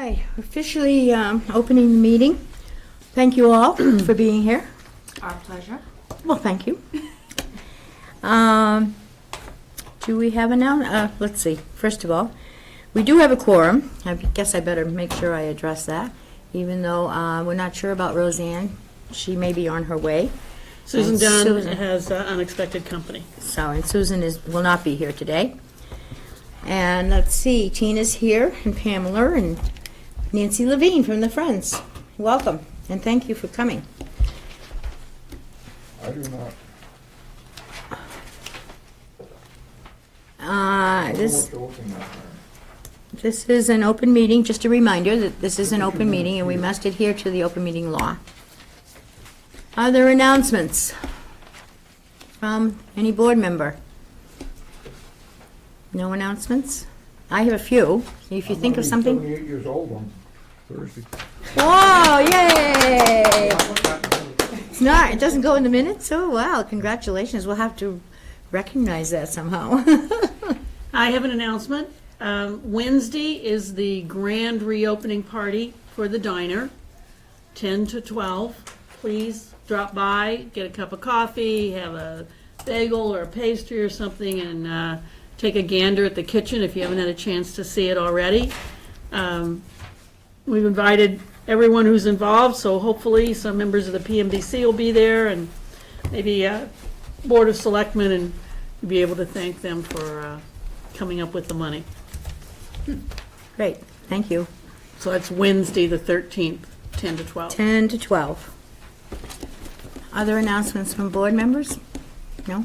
Okay, officially opening the meeting. Thank you all for being here. Our pleasure. Well, thank you. Do we have let's see. First of all, we do have a quorum. I guess I better make sure I address that, even though we're not sure about Roseanne. She may be on her way. Susan And Dunn Susan. has unexpected company. So, and Susan will not be here today. And let's see, Tina's here, and Pamela, and Nancy Levine from the Friends. Welcome, and thank you for coming. I do not. I don't know This what you're looking at there. This is an open meeting, just a reminder that this is an open meeting and we must adhere to the open meeting law. Other announcements from any board member? No announcements? I have a few. If you think of I'm something. 78 years old on Thursday. Whoa, yay! It's not, it doesn't go in the minutes? Oh, wow, congratulations. We'll have to recognize that somehow. I have an announcement. Wednesday is the grand reopening party for the diner, 10 to 12. Please drop by, get a cup of coffee, have a bagel or a pastry or something, and take a gander at the kitchen if you haven't had a chance to see it already. We've invited everyone who's involved, so hopefully some members of the PMDC will be there, and maybe Board of Selectmen, and you'll be able to thank them for coming up with the money. Great, thank you. So that's Wednesday, the 13th, 10 to 12. 10 to 12. Other announcements from board members? No?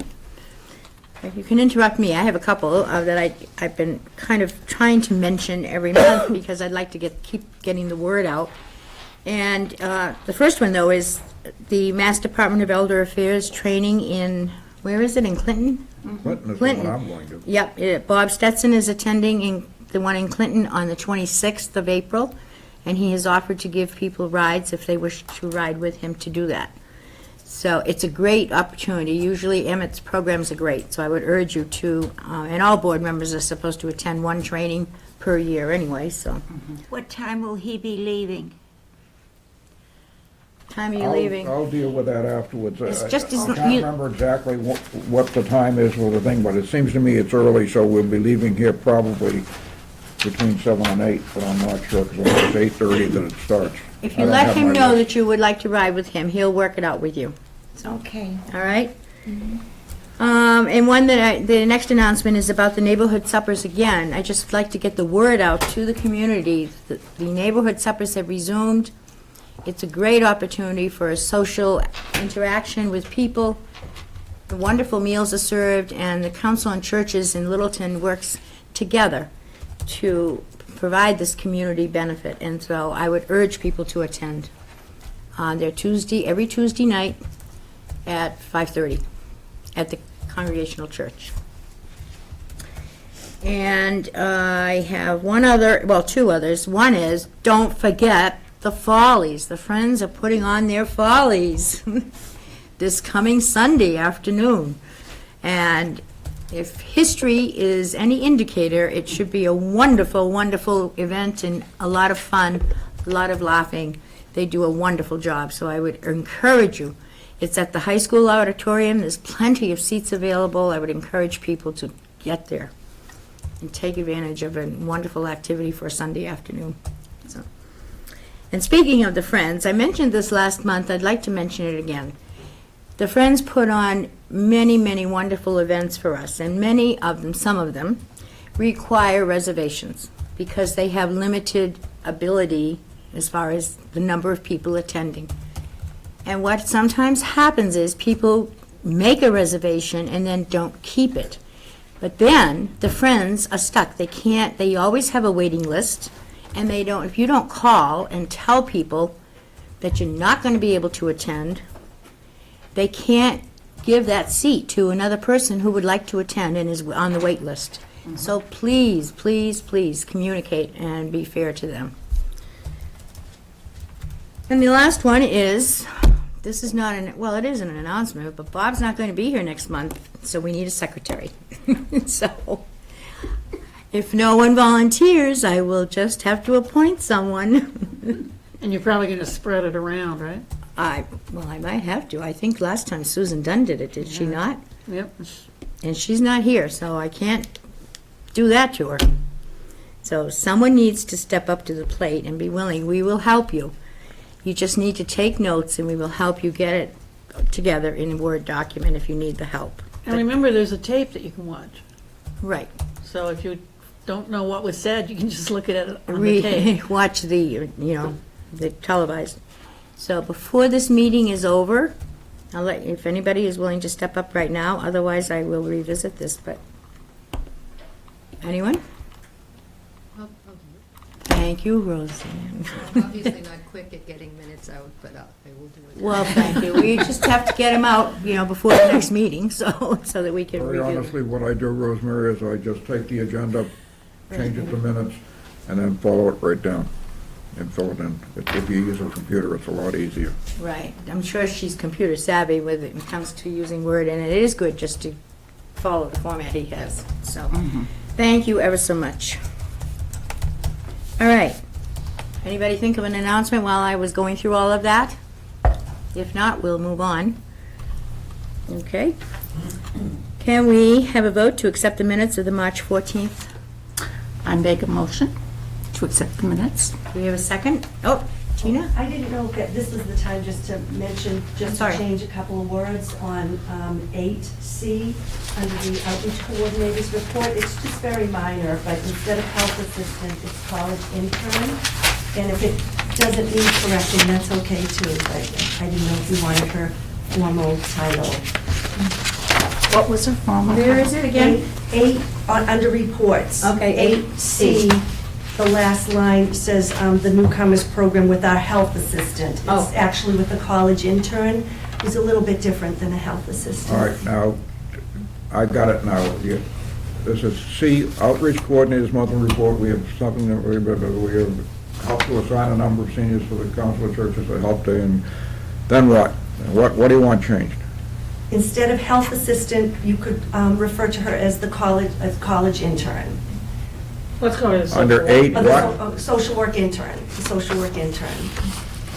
You can interrupt me. I have a couple that I've been kind of trying to mention every month because I'd like to keep getting the word out. And the first one, though, is the Mass Department of Elder Affairs training in, where is it, in Clinton? Clinton is the Clinton. one I'm going to. Yep, Bob Stetson is attending in the one in Clinton on the 26th of April, and he has offered to give people rides if they wish to ride with him to do that. So it's a great opportunity. Usually Emmett's programs are great, so I would urge you to, and all board members are supposed to attend one training per year anyway, so. What time will he be leaving? Time are you leaving? I'll deal with that afterwards. It's just as- I can't you- remember exactly what the time is for the thing, but it seems to me it's early, so we'll be leaving here probably between 7 and 8, but I'm not sure, because it's 8:30 that it starts. If I you don't let have him my know list. that you would like to ride with him, he'll work it out with you. Okay. All right? And one that the next announcement is about the neighborhood suppers again. I just like to get the word out to the community. The neighborhood suppers have resumed. It's a great opportunity for a social interaction with people. The wonderful meals are served, and the council on churches in Littleton works together to provide this community benefit. And so I would urge people to attend. They're every Tuesday night at 5:30 at the Congregational Church. And I have two others. One is, don't forget the Follies. The Friends are putting on their Follies this coming Sunday afternoon. And if history is any indicator, it should be a wonderful, wonderful event and a lot of fun, a lot of laughing. They do a wonderful job, so I would encourage you. It's at the high school auditorium. There's plenty of seats available. I would encourage people to get there and take advantage of a wonderful activity for a Sunday afternoon. So. And speaking of the Friends, I mentioned this last month. I'd like to mention it again. The Friends put on many, many wonderful events for us, and many of them, some of them, require reservations because they have limited ability as far as the number of people attending. And what sometimes happens is people make a reservation and then don't keep it. But then the Friends are stuck. They always have a waiting list, and if you don't call and tell people that you're not going to be able to attend, they can't give that seat to another person who would like to attend and is on the wait list. So please, please, please communicate and be fair to them. And the last one is, this is not it isn't an announcement, but Bob's not going to be here next month, so we need a secretary. If no one volunteers, I will just have to appoint someone. And you're probably gonna spread it around, right? I might have to. I think last time Susan Dunn did it, did she not? Yep. And she's not here, so I can't do that to her. So someone needs to step up to the plate and be willing. We will help you. You just need to take notes, and we will help you get it together in a Word document if you need the help. And remember, there's a tape that you can watch. Right. So if you don't know what was said, you can just look at it on the tape. Watch the televised. So before this meeting is over, if anybody is willing to step up right now, otherwise I will revisit this, but. Anyone? Thank you, Roseanne. Obviously not quick at getting minutes out, but I will do it. Well, thank you. We just have to get them out, before the next meeting, so that we can Very review them. honestly, what I do, Rosemary, is I just take the agenda, change it to minutes, and then follow it right down and fill it in. If you use a computer, it's a lot easier. Right. I'm sure she's computer savvy when it comes to using Word, and it is good just to follow the format he has. So, thank you ever so much. All right. Anybody think of an announcement while I was going through all of that? If not, we'll move on. Okay. Can we have a vote to accept the minutes of the March 14th? I make a motion to accept the minutes. Do we have a second? Oh, Tina? I didn't know that this was the time just to mention, just Sorry. to change a couple of words on 8C, under the outreach coordinator's report. It's just very minor, but instead of health assistant, it's college intern. And if it doesn't need correcting, that's okay too, but I didn't know if you wanted her formal title. What was her formal? Where is it again? Under reports. Okay, 8C. The last line says the newcomers program with our health assistant. Oh. It's actually with a college intern. It's a little bit different than a health assistant. All right, now, I got it now. This is C, outreach coordinators monthly report. We have something that we have helped to assign a number of seniors to the council of churches to help day, and then what? What do you want changed? Instead of health assistant, you could refer to her as the college intern. Let's go to the. Under 8, Oh, what? Social work intern, the social work intern.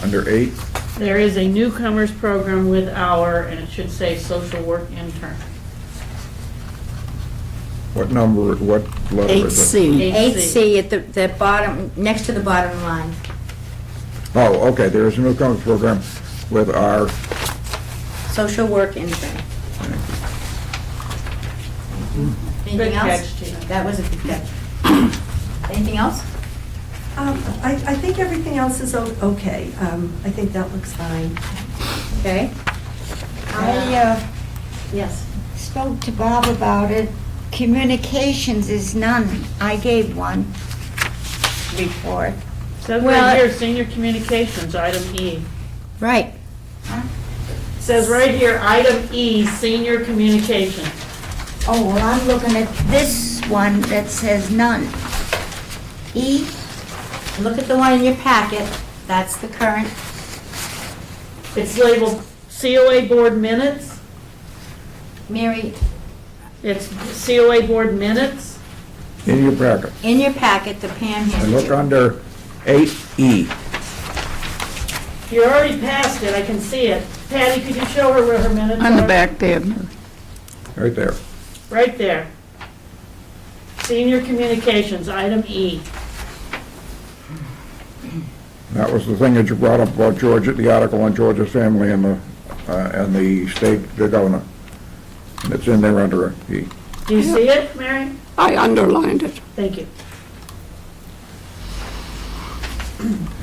Under 8? There is a newcomers program with our, and it should say social work intern. What number, what letter is it? 8C. 8C at the bottom, next to the bottom line. Oh, okay, there is a newcomers program with our, Social work intern. Anything Good else? catch, Tina. That was a good catch. Anything else? I think everything else is okay. I think that looks fine. Okay. Yes. Spoke to Bob about it. Communications is none. I gave one report. Says Well, right here, senior communications, item E. Right. Says right here, item E, senior communications. Oh, well, I'm looking at this one that says none. E, Look at the one in your packet. That's the current. It's labeled COA board minutes. Mary, It's COA board minutes. in your packet. in your packet, the Pam And handed look you. under 8E. You're already past it, I can see it. Patty, could you show her where her minutes are? on the back there. Right there. Right there. Senior communications, item E. That was the thing that you brought up about Georgia, the article on Georgia's family and the state, the governor. And it's in there under E. Do you see it, Mary? I underlined it. Thank you.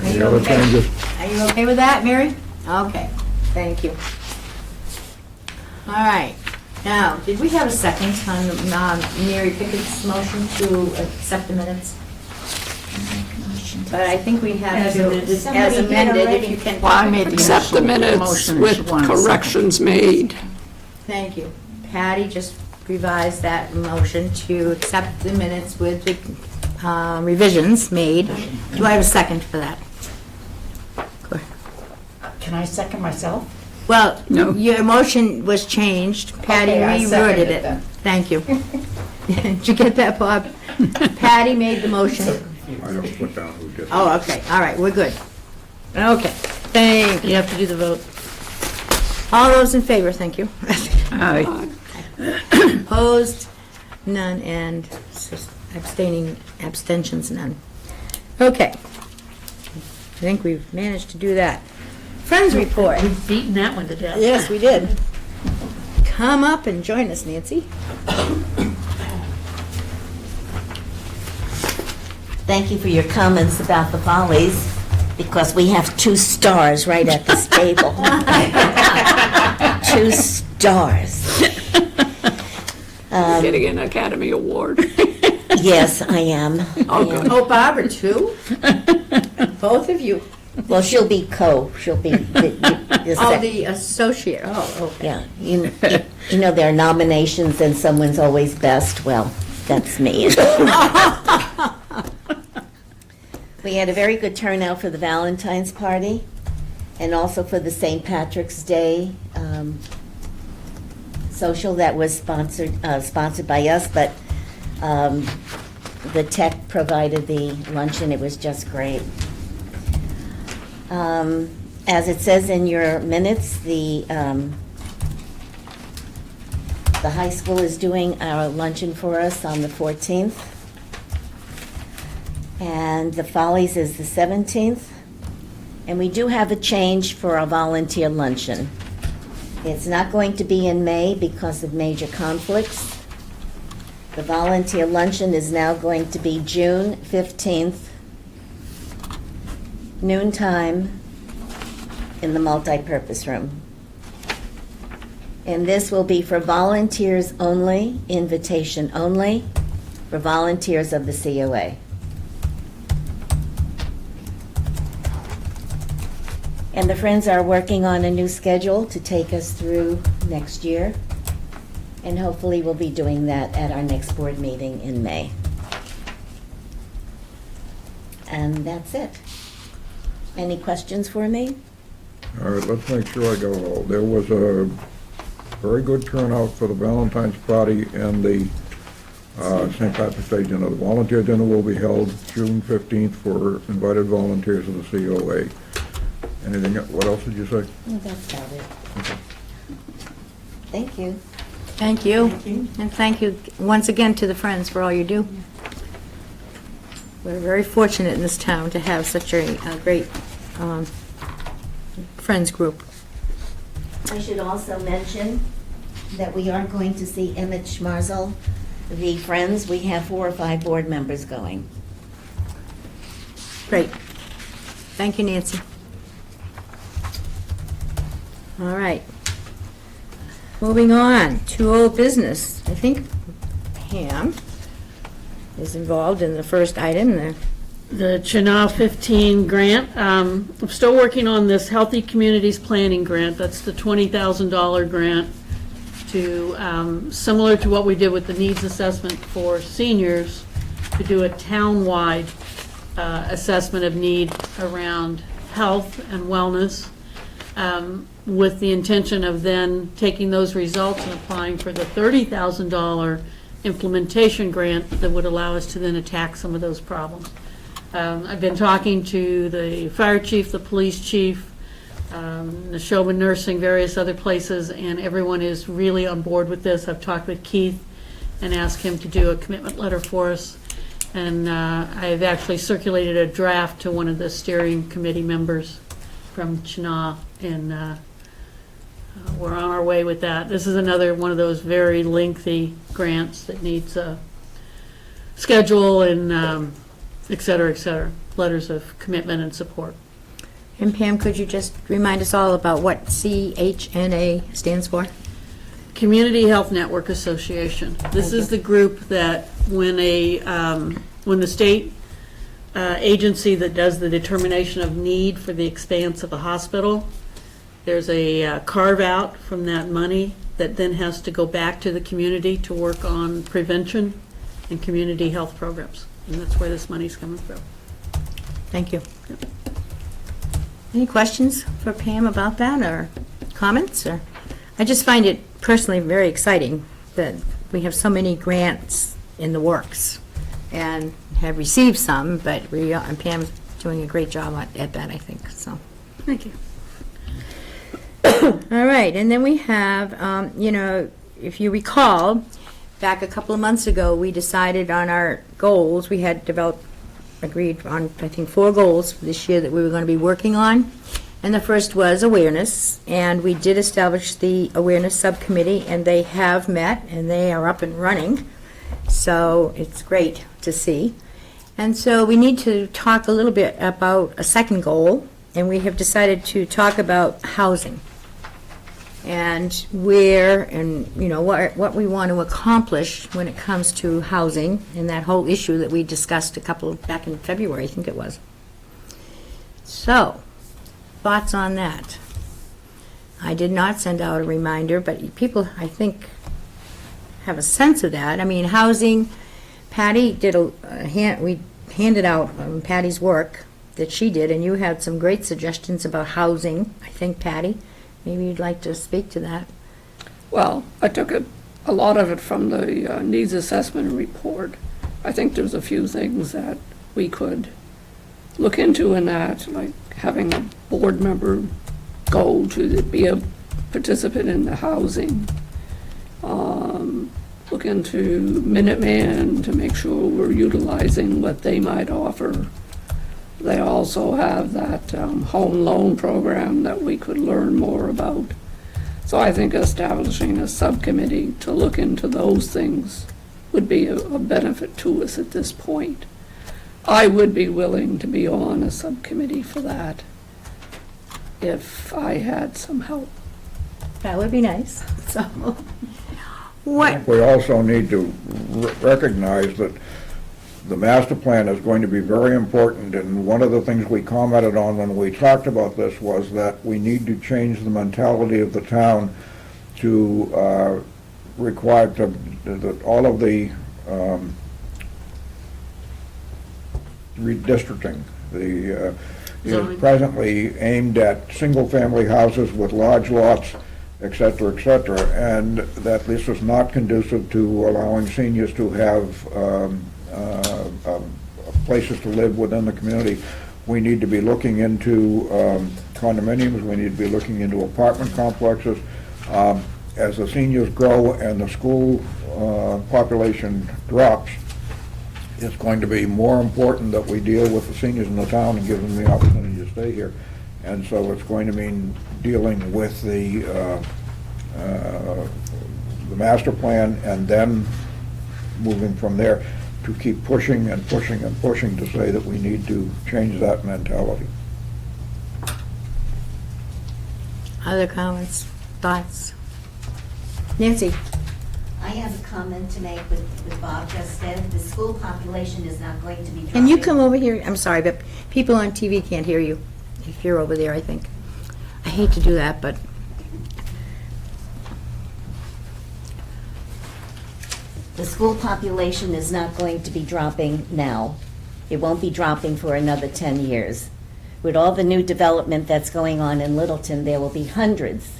Any other okay? changes? Are you okay with that, Mary? Okay, thank you. All right. Now, did we have a second on Mary Pickett's motion to accept the minutes? But I think we have As to, amended. as Somebody did amended, if already. you can. Well, I made the Accept the minutes Motion, with one second. corrections made. Thank you. Patty just revised that motion to accept the minutes with the revisions made. Do I have a second for that? Go ahead. Can I second myself? Well, No. your motion was changed. Patty Okay, I reworded seconded it. then. Thank you. Did you get that, Bob? Patty made the motion. I don't put down who did it. Oh, okay, all right, we're good. Okay, thank you. You have to do the vote. All those in favor, thank you. Aye. Opposed? None, and abstentions, none. Okay. I think we've managed to do that. Friends report. We've beaten that one to death. Yes, we did. Come up and join us, Nancy. Thank you for your comments about the Follies, because we have 2 stars right at this table. 2 stars. Getting an Academy Award. Yes, I am. Oh, good. Oh, Barbara, too? Both of you. Well, she'll be she'll be the Oh, sec- the associate, oh, okay. yeah. You know, there are nominations and someone's always best. Well, that's me. We had a very good turnout for the Valentine's party and also for the St. Patrick's Day social that was sponsored by us, but the tech provided the luncheon. It was just great. As it says in your minutes, the high school is doing our luncheon for us on the 14th. And the Follies is the 17th. And we do have a change for our volunteer luncheon. It's not going to be in May because of major conflicts. The volunteer luncheon is now going to be June 15th, noontime, in the multipurpose room. And this will be for volunteers only, invitation only, for volunteers of the COA. And the Friends are working on a new schedule to take us through next year. And hopefully we'll be doing that at our next board meeting in May. And that's it. Any questions for me? All right, let's make sure I got it all. There was a very good turnout for the Valentine's party and the St. Patrick's Day dinner. The volunteer dinner will be held June 15th for invited volunteers of the COA. Anything, what else did you say? Oh, that's about it. Thank you. Thank you. And thank you once again to the Friends for all you do. We're very fortunate in this town to have such a great Friends group. I should also mention that we are going to see Emmett Schmarzel, the Friends. We have 4 or 5 board members going. Great. Thank you, Nancy. All right. Moving on to old business. I think Pam is involved in the first item, The Chenal 15 grant. I'm still working on this Healthy Communities Planning Grant. That's the $20,000 grant to, similar to what we did with the needs assessment for seniors, to do a town-wide assessment of need around health and wellness, with the intention of then taking those results and applying for the $30,000 implementation grant that would allow us to then attack some of those problems. I've been talking to the fire chief, the police chief, Neshoba Nursing, various other places, and everyone is really on board with this. I've talked with Keith and asked him to do a commitment letter for us. And I've actually circulated a draft to one of the steering committee members from Chenal, and we're on our way with that. This is another one of those very lengthy grants that needs a schedule and et cetera, letters of commitment and support. and Pam, could you just remind us all about what CHNA stands for? Community Health Network Association. This is the group that when the state agency that does the determination of need for the expanse of a hospital, there's a carve-out from that money that then has to go back to the community to work on prevention and community health programs. And that's where this money's coming from. Thank you. Any questions for Pam about that, or comments? Or I just find it personally very exciting that we have so many grants in the works and have received some, but and Pam's doing a great job at that, I think, so. Thank you. All right, and then we have, if you recall, back a couple of months ago, we decided on our goals. We had agreed on, I think, 4 goals for this year that we were going to be working on. And the first was awareness, and we did establish the awareness subcommittee, and they have met, and they are up and running. So it's great to see. And so we need to talk a little bit about a second goal, and we have decided to talk about housing and where and, what we want to accomplish when it comes to housing and that whole issue that we discussed back in February, I think it was. So, thoughts on that? I did not send out a reminder, but people, I think, have a sense of that. I mean, housing, Patty did we handed out Patty's work that she did, and you had some great suggestions about housing, I think, Patty. Maybe you'd like to speak to that. Well, I took a lot of it from the needs assessment report. I think there's a few things that we could look into in that, like having a board member go to be a participant in the housing. Look into Minuteman to make sure we're utilizing what they might offer. They also have that home loan program that we could learn more about. So I think establishing a subcommittee to look into those things would be a benefit to us at this point. I would be willing to be on a subcommittee for that if I had some help. That would be nice, so. I What, think we also need to recognize that the master plan is going to be very important, and one of the things we commented on when we talked about this was that we need to change the mentality of the town to require that all of the redistricting, is Zoning. presently aimed at single-family houses with large lots, et cetera, and that this is not conducive to allowing seniors to have places to live within the community. We need to be looking into condominiums, we need to be looking into apartment complexes. As the seniors grow and the school population drops, it's going to be more important that we deal with the seniors in the town and give them the opportunity to stay here. And so it's going to mean dealing with the master plan and then moving from there to keep pushing and pushing and pushing to say that we need to change that mentality. other comments, thoughts? Nancy? I have a comment to make with Bob just said. The school population is not going to be dropping. Can you come over here? I'm sorry, but people on TV can't hear you if you're over there, I think. I hate to do that, but The school population is not going to be dropping now. It won't be dropping for another 10 years. With all the new development that's going on in Littleton, there will be hundreds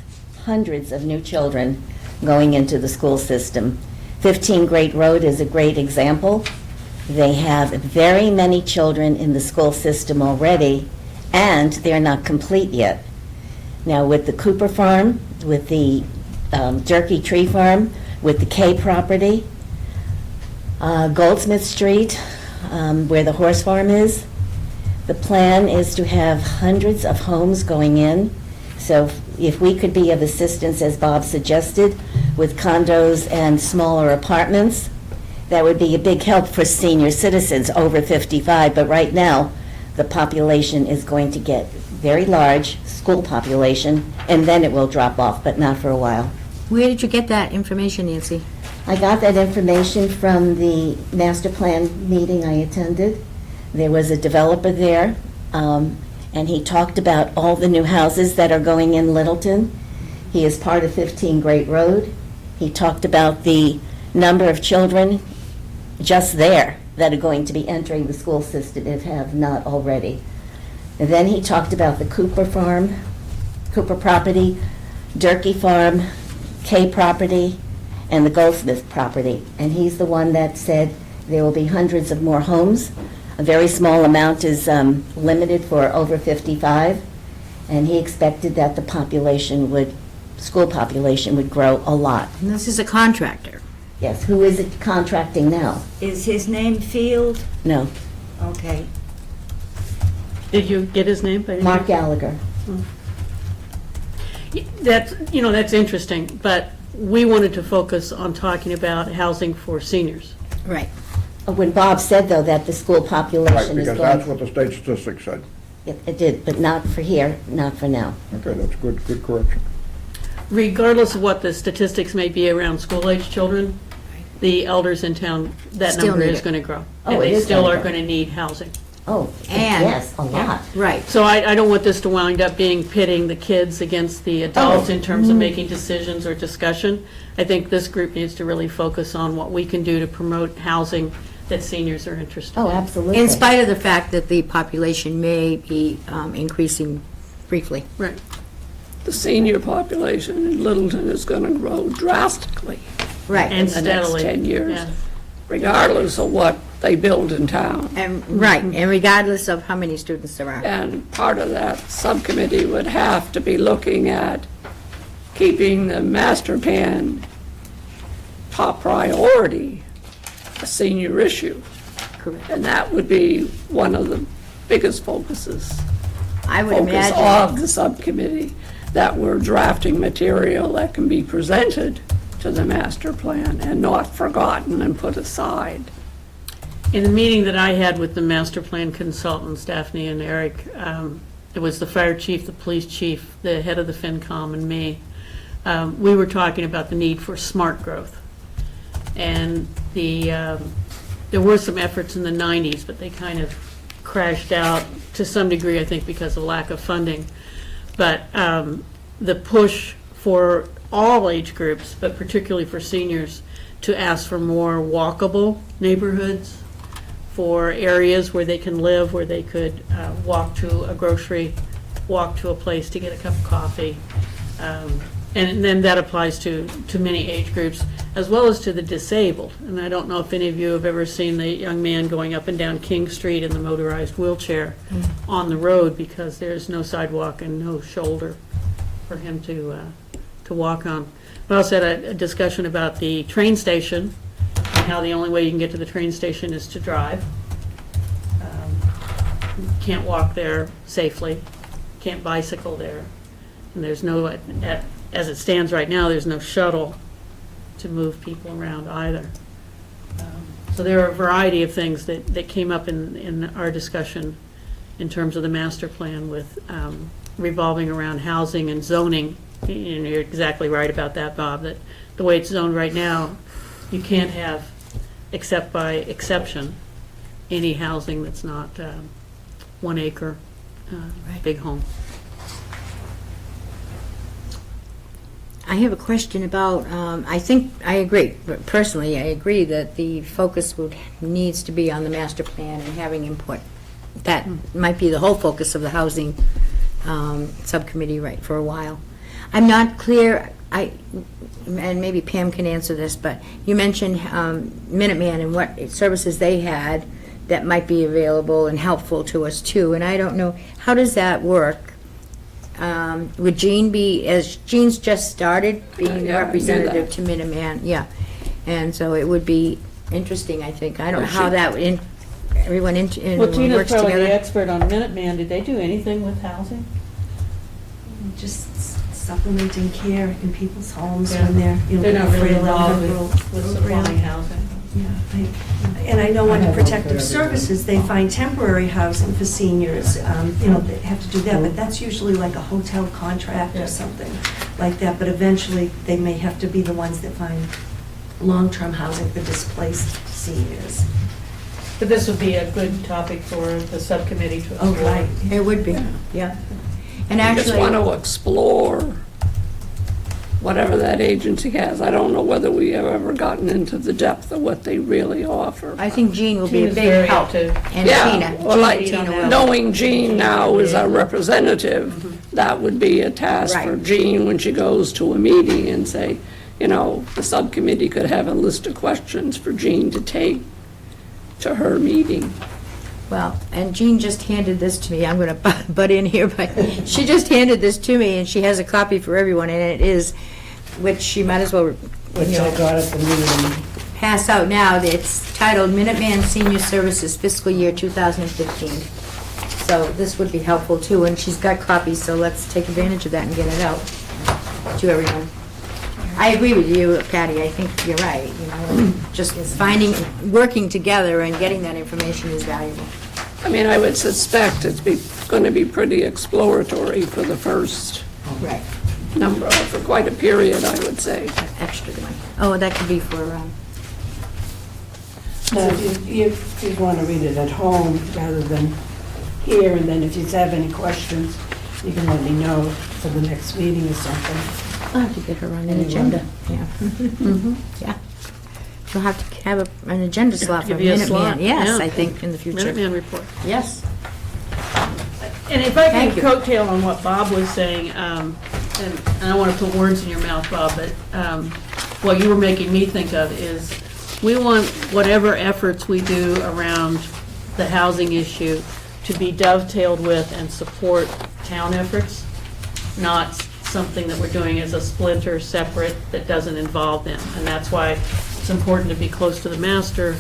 of new children going into the school system. 15 Great Road is a great example. They have very many children in the school system already, and they're not complete yet. Now, with the Cooper Farm, with the Jerky Tree Farm, with the K property, Goldsmith Street, where the horse farm is, the plan is to have hundreds of homes going in. So if we could be of assistance, as Bob suggested, with condos and smaller apartments, that would be a big help for senior citizens over 55. But right now, the population is going to get very large, school population, and then it will drop off, but not for a while. where did you get that information, Nancy? I got that information from the master plan meeting I attended. There was a developer there, and he talked about all the new houses that are going in Littleton. He is part of 15 Great Road. He talked about the number of children just there that are going to be entering the school system if have not already. And then he talked about the Cooper Farm, Cooper property, Durkee Farm, K property, and the Goldsmith property. And he's the one that said there will be hundreds of more homes. A very small amount is limited for over 55, and he expected that the school population would grow a lot. And this is a contractor. Yes, who is it contracting now? Is his name Field? No, Okay. Did you get his name? by any Mark chance? Gallagher. That's interesting, but we wanted to focus on talking about housing for seniors. Right. When Bob said, though, that the school Right, population is because that's going... what the state statistics said. It did, but not for here, not for now. Okay, that's good correction. Regardless of what the statistics may be around school-age children, the elders in town, that Still number need is it. going to grow. Oh, And it they is still gonna are grow. going to need housing. Oh, And- yes, a lot. Right. So I don't want this to wind up being pitting the kids against the adults in terms of making decisions or discussion. I think this group needs to really focus on what we can do to promote housing that seniors are interested in. Oh, absolutely. In spite of the fact that the population may be increasing briefly. Right. The senior population in Littleton is going to grow drastically Right. And in the next steadily. 10 years, Yeah. regardless of what they build in town. And regardless of how many students there are. And part of that subcommittee would have to be looking at keeping the master plan top priority, a senior issue. Correct. And that would be one of the biggest focuses. I would Focus of imagine, the subcommittee, that we're drafting material that can be presented to the master plan and not forgotten and put aside. In the meeting that I had with the master plan consultants, Daphne and Eric, it was the fire chief, the police chief, the head of the FinCom, and me. We were talking about the need for smart growth. And there were some efforts in the 90s, but they kind of crashed out to some degree, I think, because of lack of funding. But the push for all age groups, but particularly for seniors, to ask for more walkable neighborhoods, for areas where they can live, where they could walk to a grocery, walk to a place to get a cup of coffee. And then that applies to many age groups, as well as to the disabled. And I don't know if any of you have ever seen the young man going up and down King Street in the motorized wheelchair on the road because there's no sidewalk and no shoulder for him to walk on. We also had a discussion about the train station and how the only way you can get to the train station is to drive. You can't walk there safely, can't bicycle there, and there's no, as it stands right now, there's no shuttle to move people around either. So there are a variety of things that came up in our discussion in terms of the master plan with revolving around housing and zoning. And you're exactly right about that, Bob, that the way it's zoned right now, you can't have, except by exception, any housing that's not 1 acre, big home. I have a question about, I agree, but personally, I agree that the focus needs to be on the master plan and having input. That might be the whole focus of the housing subcommittee, right, for a while. I'm not clear, and maybe Pam can answer this, but you mentioned Minuteman and what services they had that might be available and helpful to us too, and I don't know, how does that work? Would Jean be, as Jean's just started being Yeah, I knew representative that. to Minuteman, yeah, and so it would be interesting, I think, I don't know how that would, everyone Well, Tina's works probably the together. expert on Minuteman. Did they do anything with housing? Just supplementing care in people's homes Yeah. when they're, you know, They're not really frail involved elderly with program. supplying housing. Yeah, and I know under protective services, they find temporary housing for seniors, you know, they have to do that, but that's usually like a hotel contract Yeah. or something like that, but eventually, they may have to be the ones that find long-term housing for displaced seniors. But this would be a good topic for the subcommittee to Oh, explore. right. It would be, yeah. And I just actually, want to explore whatever that agency has. I don't know whether we have ever gotten into the depth of what they really offer. I think Jean will be a Tina's big very help. active. And Yeah, Tina. well, like, Tina will. knowing Jean now is our representative, that would be a task for Right. Jean when she goes to a meeting and say, you know, the subcommittee could have a list of questions for Jean to take to her meeting. Well, and Jean just handed this to me. I'm going to butt in here, but she just handed this to me, and she has a copy for everyone, and it is, which she might as well, Which I got at the meeting. pass out now. It's titled Minuteman Senior Services Fiscal Year 2015. So this would be helpful, too, and she's got copies, so let's take advantage of that and get it out to everyone. I agree with you, Patty. I think you're right, you know, just finding, working together and getting that information is valuable. I mean, I would suspect it's going to be pretty exploratory for the first Right. number, for quite a period, I would say. Extra money. Oh, that could be for, Now, if you want to read it at home rather than here, and then if you have any questions, you can let me know for the next meeting or something. I'll have to get her on an agenda, yeah. Yeah. She'll have to have an agenda slot for Give you a slot, Minuteman, yes, yeah. I think, in the future. Minuteman report. Yes. And if I Thank can you. coattail on what Bob was saying, and I don't want to put words in your mouth, Bob, but what you were making me think of is, we want whatever efforts we do around the housing issue to be dovetailed with and support town efforts, not something that we're doing as a splinter separate that doesn't involve them. And that's why it's important to be close to the master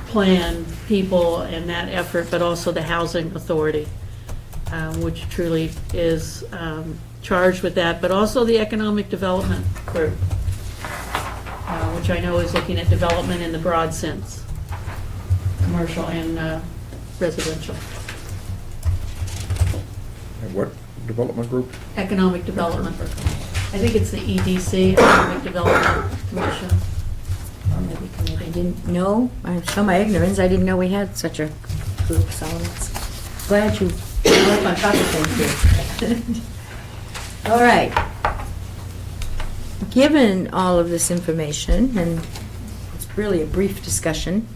plan people and that effort, but also the housing authority, which truly is charged with that, but also the economic development group, which I know is looking at development in the broad sense, commercial and residential. And what development group? Economic development. I think it's the EDC, Economic Development Commission. Or maybe I committee. didn't know, I show my ignorance, I didn't know we had such a group, so it's glad you work on top of things here. All right. Given all of this information, and it's really a brief discussion,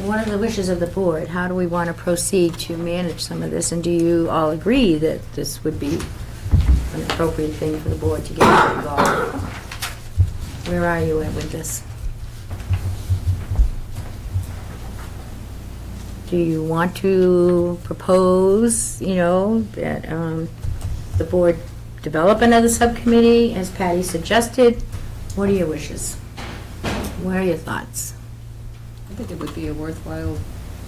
what are the wishes of the board? How do we want to proceed to manage some of this? And do you all agree that this would be an appropriate thing for the board to get involved? Where are you at with this? Do you want to propose, you know, that the board develop another subcommittee, as Patty suggested? What are your wishes? What are your thoughts? I think it would be a worthwhile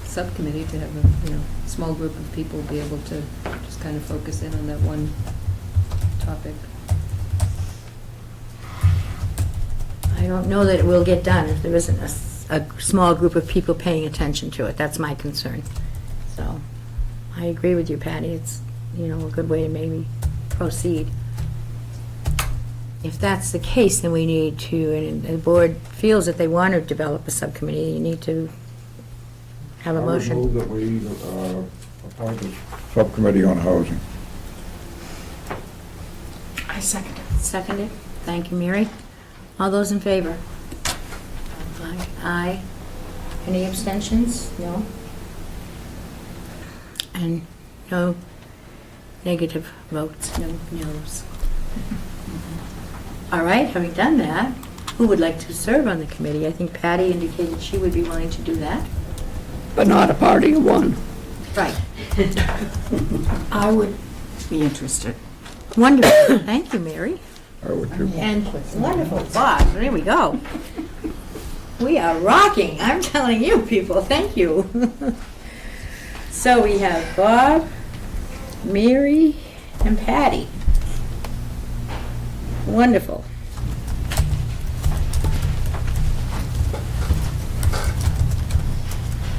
subcommittee to have a, small group of people be able to just kind of focus in on that one topic. I don't know that it will get done if there isn't a small group of people paying attention to it. That's my concern. So, I agree with you, Patty. It's, a good way to maybe proceed. If that's the case, then we need to, and the board feels that they want to develop a subcommittee, you need to have a I would motion. move that we appoint a subcommittee on housing. I second it. Seconded. Thank you, Mary. All those in favor? Aye. Any abstentions? No? And no negative votes? No no's. All right, having done that, who would like to serve on the committee? I think Patty indicated she would be willing to do that. But not a party of one. Right. I would be interested. Wonderful. Thank you, Mary. I would too. And wonderful, Bob, there we go. We are rocking, I'm telling you, people, thank you. So we have Bob, Mary, and Patty. Wonderful.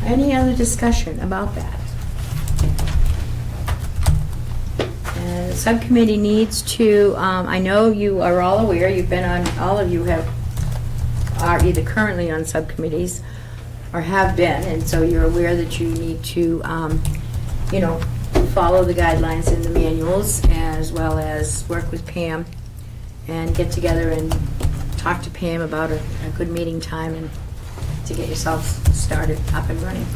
Any other discussion about that? The subcommittee needs to, I know you are all aware, you've been on, all of you are either currently on subcommittees or have been, and so you're aware that you need to, follow the guidelines in the manuals, as well as work with Pam and get together and talk to Pam about a good meeting time and to get yourselves started up and running.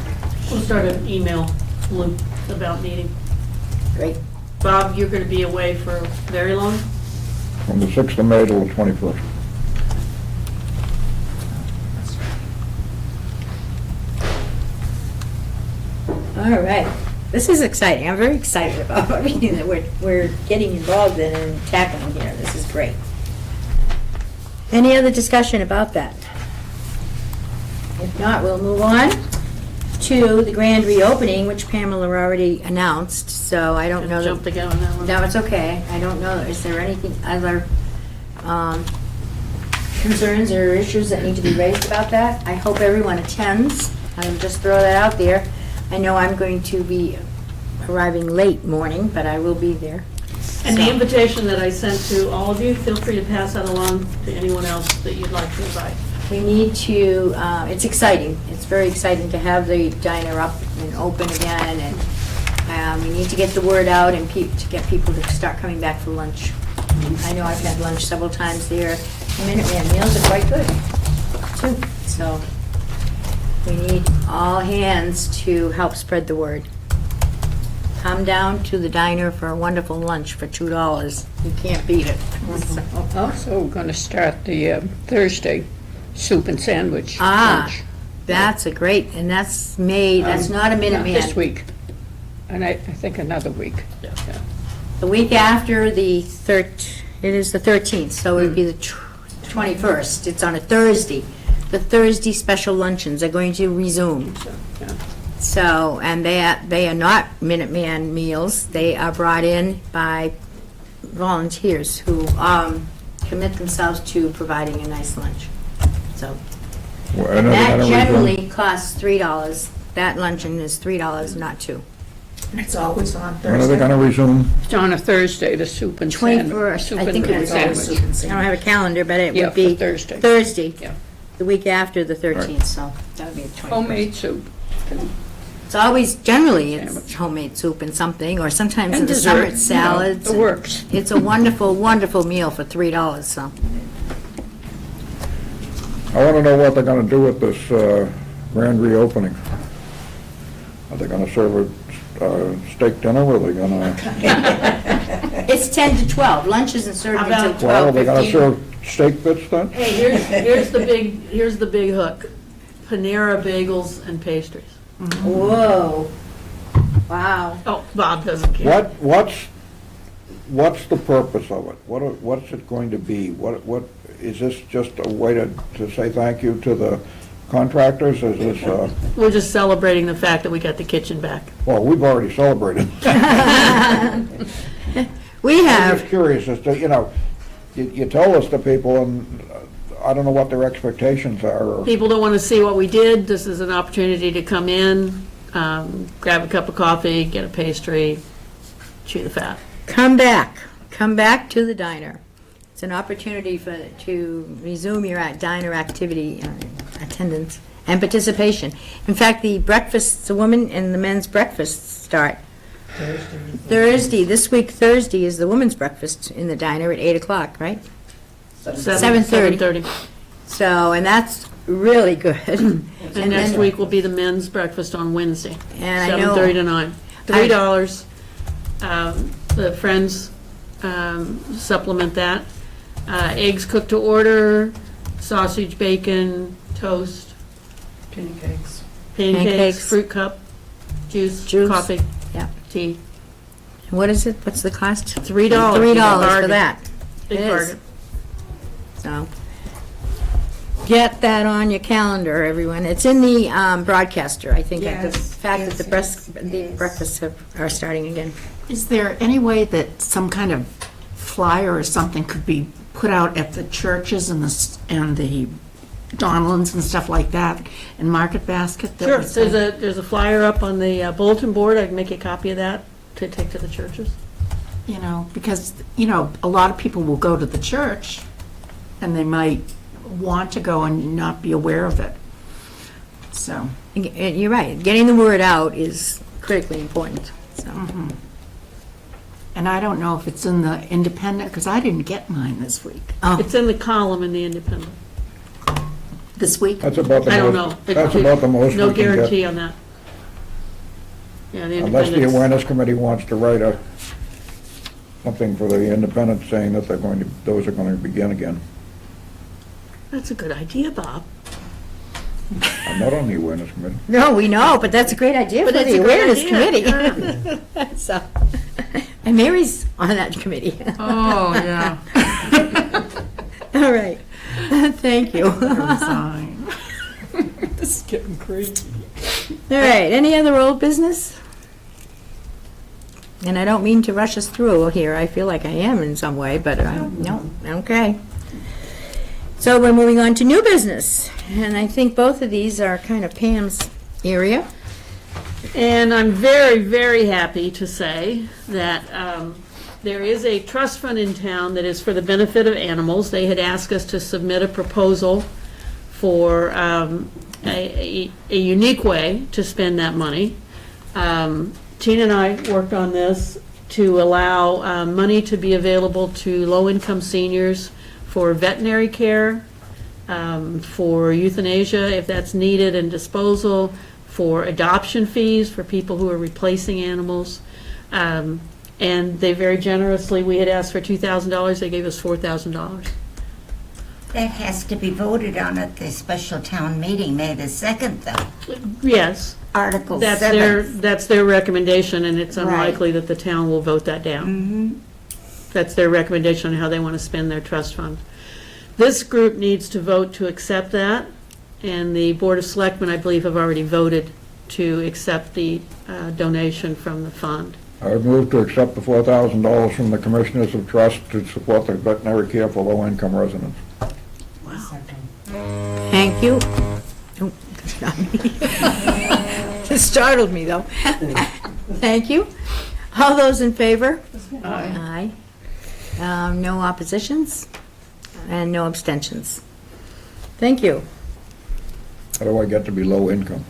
We'll start an email loop about meeting. Great. Bob, you're going to be away for very long? from the 6th of May till the 21st. All right. This is exciting. I'm very excited about everything that we're getting involved in and tackling here. This is great. Any other discussion about that? If not, we'll move on to the grand reopening, which Pamela already announced, so I don't know. that- Jump the gun on that one. No, it's okay. I don't know. Is there anything other concerns or issues that need to be raised about that? I hope everyone attends. I'll just throw that out there. I know I'm going to be arriving late morning, but I will be there. And the So- invitation that I sent to all of you, feel free to pass that along to anyone else that you'd like to invite. We need to, it's exciting. It's very exciting to have the diner up and open again, and we need to get the word out and to get people to start coming back for lunch. I know I've had lunch several times there. The Minuteman meals are quite good, too. So we need all hands to help spread the word. Come down to the diner for a wonderful lunch for $2. You can't beat it. So- Also, we're going to start the Thursday soup and sandwich Ah, lunch. that's a great, and that's made, that's not a Minuteman. This week, and I think another week. Yeah. The week after it is the 13th, so it would be the 21st. It's on a Thursday. The Thursday special luncheons are going to resume. Yeah. So, and they are not Minuteman meals. They are brought in by volunteers who commit themselves to providing a nice lunch. So, Well, and then that we're gonna generally costs $3. That luncheon is $3, not $2. It's always on When are they gonna resume? It's on a Thursday, the soup and sandwich. 21st, I think it's sandwich. always, I don't have a calendar, but it Yeah, would be for Thursday. Thursday, Yeah. the week after the 13th, so that would be the 21st. Homemade soup. It's always, generally, it's homemade soup and something, or sometimes in And the summer dessert, it's you know, salads. the works. It's a wonderful, wonderful meal for $3, so. I wanna know what they're gonna do with this grand reopening. Are they gonna serve a steak dinner, or are they gonna, It's 10 to 12, lunch isn't served How until about- 12:15. well, are they gonna serve steak bits then? Hey, here's the big hook. Panera bagels and pastries. Whoa, wow. Oh, Bob doesn't care. What's the purpose of it? What's it going to be? What, is this just a way to say thank you to the contractors? Is this, We're just celebrating the fact that we got the kitchen back. well, we've already celebrated. We I'm have, just curious as to, you tell us to people, and I don't know what their expectations are. or- People don't want to see what we did. This is an opportunity to come in, grab a cup of coffee, get a pastry, chew the fat. come back to the diner. It's an opportunity to resume your diner activity, attendance, and participation. In fact, the women and the men's breakfasts start Thursday. This week, Thursday, is the women's breakfast in the diner at 8 o'clock, right? 7:30. 7:30. So, and that's really good. And next then- week will be the men's breakfast on Wednesday, And I know- 7:30 to 9. $3. The Friends supplement that. Eggs cooked to order, sausage, bacon, toast, Pancakes. pancakes, Pancakes. fruit cup, juice, Juice. coffee, Yeah. tea. What is it? What's the cost? $3. $3 for Bargain. that. Big It is. bargain. So, get that on your calendar, everyone. It's in the broadcaster, I think, the Yes, fact that the yes, the breakfasts are starting again. Is there any way that some kind of flyer or something could be put out at the churches and the Donalds and stuff like that, and Market Basket? that Sure, would say- there's a flyer up on the bulletin board. I can make a copy of that to take to the churches. Because, a lot of people will go to the church, and they might want to go and not be aware of it. So, You're right. Getting the word out is critically important, so. and I don't know if it's in the Independent, because I didn't get mine this week. Oh, It's in the column in the Independent. This week? That's about the I don't most, know. that's about the most we No can get. guarantee on that. Yeah, the Unless the Independent's. awareness committee wants to write something for the independents saying that those are going to begin again. That's a good idea, Bob. I'm not on the awareness committee. No, we know, but that's a great idea for But it's the a great awareness idea, committee. So, and Mary's on that committee. Oh, yeah. All right, thank you. All Resign. This is getting crazy. right, any other old business? And I don't mean to rush us through here, I feel like I am in some way, but no, okay. So we're moving on to new business, and I think both of these are kind of Pam's area. And I'm very, very happy to say that there is a trust fund in town that is for the benefit of animals. They had asked us to submit a proposal for a unique way to spend that money. Tina and I worked on this to allow money to be available to low-income seniors for veterinary care, for euthanasia if that's needed and disposal, for adoption fees for people who are replacing animals. And they very generously, we had asked for $2,000, they gave us $4,000. That has to be voted on at the special town meeting, May the 2nd, though. Yes, Article that's 7. their recommendation, and it's Right. unlikely that the town will vote that down. That's their recommendation on how they want to spend their trust fund. This group needs to vote to accept that, and the Board of Selectmen, I believe, have already voted to accept the donation from the fund. I would move to accept the $4,000 from the Commissioners of Trust to support the veterinary care for low-income residents. Thank you. Oh, not me. It startled me, though. Thank you. All those in favor? Aye. No oppositions and no abstentions. Thank you. How do I get to be low income?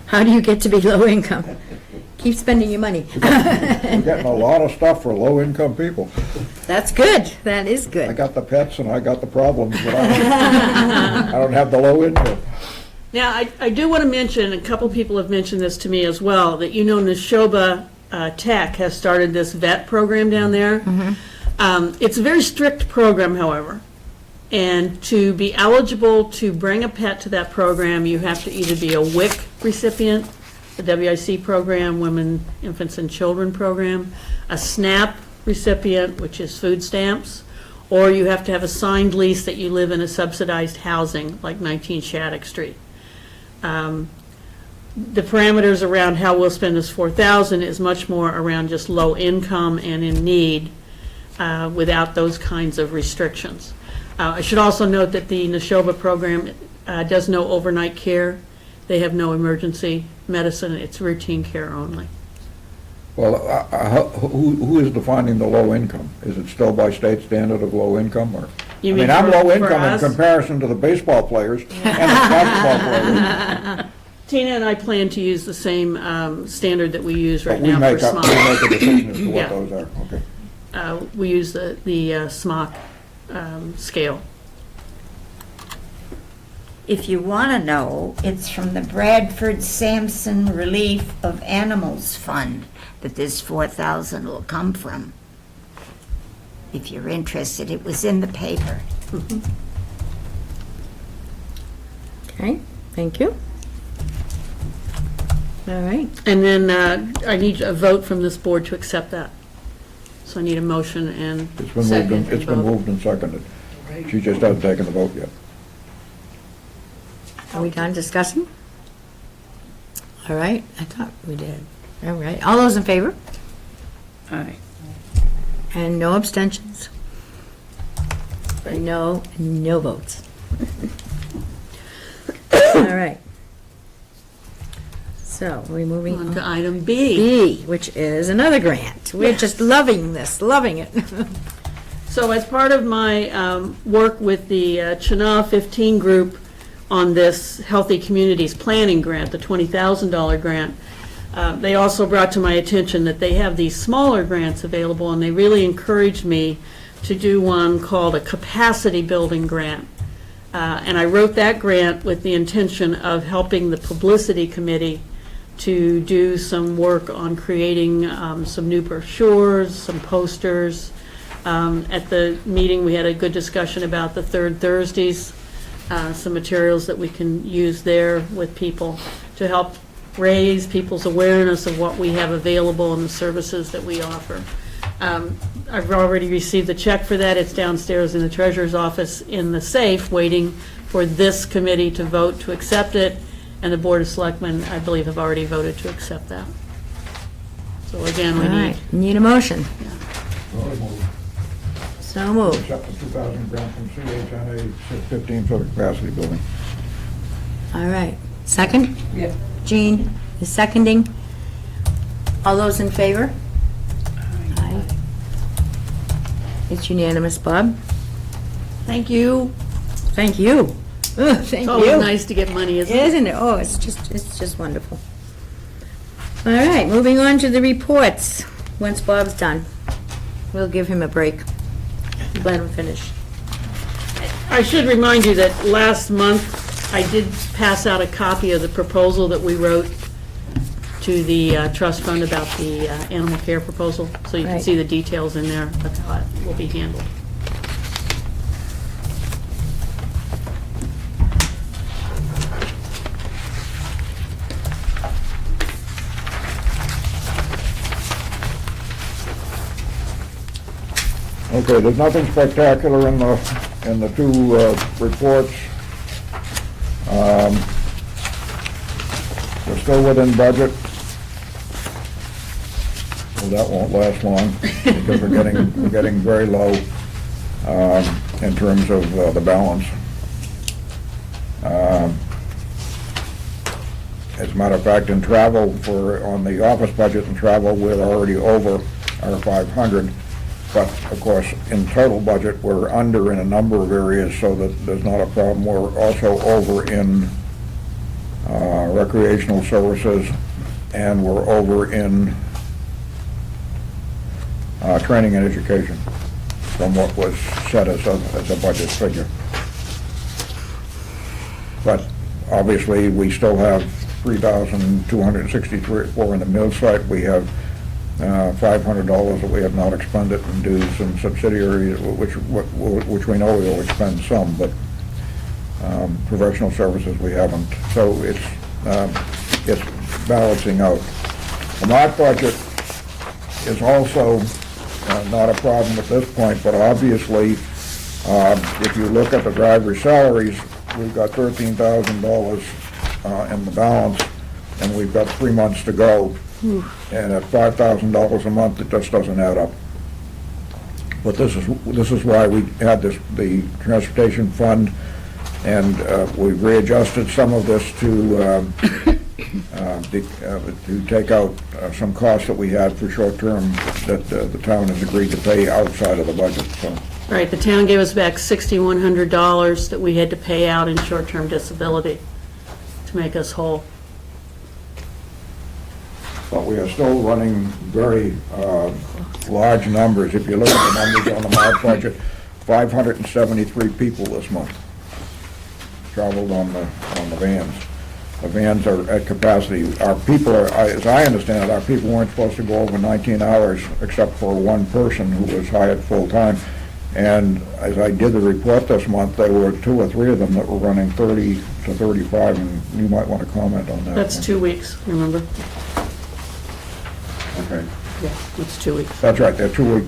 How do you get to be low income? Keep spending your money. We're getting a lot of stuff for low-income people. That's good. That is I good. got the pets and I got the problems, but I don't have the low income. Now, I do want to mention, a couple people have mentioned this to me as well, that Neshoba Tech has started this vet program down there. It's a very strict program, however. And to be eligible to bring a pet to that program, you have to either be a WIC recipient, the WIC program, Women, Infants, and Children program, a SNAP recipient, which is food stamps, or you have to have a signed lease that you live in a subsidized housing, like 19 Shattuck Street. The parameters around how we'll spend this $4,000 is much more around just low income and in need, without those kinds of restrictions. I should also note that the Neshoba program does no overnight care. They have no emergency medicine. It's routine care only. Well, who is defining the low income? Is it still by state standard of low income, or? You I mean mean, I'm for- low for income in us? comparison to the baseball players and the basketball players. Tina and I plan to use the same standard that we use But right we now make for up, we SMOC. make a decision as to Yeah. what those are, okay. We use the SMOC scale. If you want to know, it's from the Bradford Sampson Relief of Animals Fund that this 4,000 will come from. If you're interested, it was in the paper. Okay, thank you. All right. And then I need a vote from this board to accept that. So I need a motion and It's been moved, second. and it's been vote. moved and seconded. She just hasn't taken the vote yet. Are we done discussing? All right, I thought we did. All right, all those in favor? Aye. And no abstentions? No votes. All right. So, we're moving On on to item B. B, which is another grant. We're just loving this, loving it. So as part of my work with the Chenal 15 group on this Healthy Communities Planning Grant, the $20,000 grant, they also brought to my attention that they have these smaller grants available, and they really encouraged me to do one called a capacity building grant. And I wrote that grant with the intention of helping the publicity committee to do some work on creating some new brochures, some posters. At the meeting, we had a good discussion about the third Thursdays, some materials that we can use there with people to help raise people's awareness of what we have available and the services that we offer. I've already received the check for that. It's downstairs in the treasurer's office in the safe, waiting for this committee to vote to accept it, and the Board of Selectmen, I believe, have already voted to accept that. So again, we All need, right, need a motion. So moved. Accept the 2,000 grant from CHNA 615 for the capacity building. All right. Second? Yeah. Jean is seconding. All those in favor? Aye. It's unanimous, Bob. thank you. Thank you. Ugh, thank It's always you. nice to get money, isn't it? Isn't it? Oh, it's just wonderful. All right, moving on to the reports. Once Bob's done, we'll give him a break. Let him finish. I should remind you that last month, I did pass out a copy of the proposal that we wrote to the trust fund about the animal care proposal, so you can Right. see the details in there. That's how it will be handled. Okay, there's nothing spectacular in the two reports. We're still within budget. Well, that won't last long, because we're getting very low in terms of the balance. As a matter of fact, in travel, on the office budget and travel, we're already over our 500. But of course, in total budget, we're under in a number of areas, so that there's not a problem. We're also over in recreational services, and we're over in training and education from what was set as a budget figure. But obviously, we still have $3,264 in the mill site. We have $500 that we have not expended in dues and subsidiaries, which we know we will expend some, but professional services we haven't. So it's balancing out. The MARC budget is also not a problem at this point, but obviously, if you look at the driver's salaries, we've got $13,000 in the balance, and we've got 3 months to go. And at $5,000 a month, it just doesn't add up. But this is why we had the transportation fund, and we've readjusted some of this to take out some costs that we had for short-term that the town has agreed to pay outside of the budget, so. Right, the town gave us back $6,100 that we had to pay out in short-term disability to make us whole. But we are still running very large numbers. If you look at the numbers on the MARC budget, 573 people this month traveled on the vans. The vans are at capacity. Our people are, as I understand it, our people weren't supposed to go over 19 hours except for one person who was hired full-time. And as I did the report this month, there were 2 or 3 of them that were running 30 to 35, and you might want to comment on that. That's 2 weeks, remember? Okay. Yeah, it's 2 weeks. That's right, they're 2 week.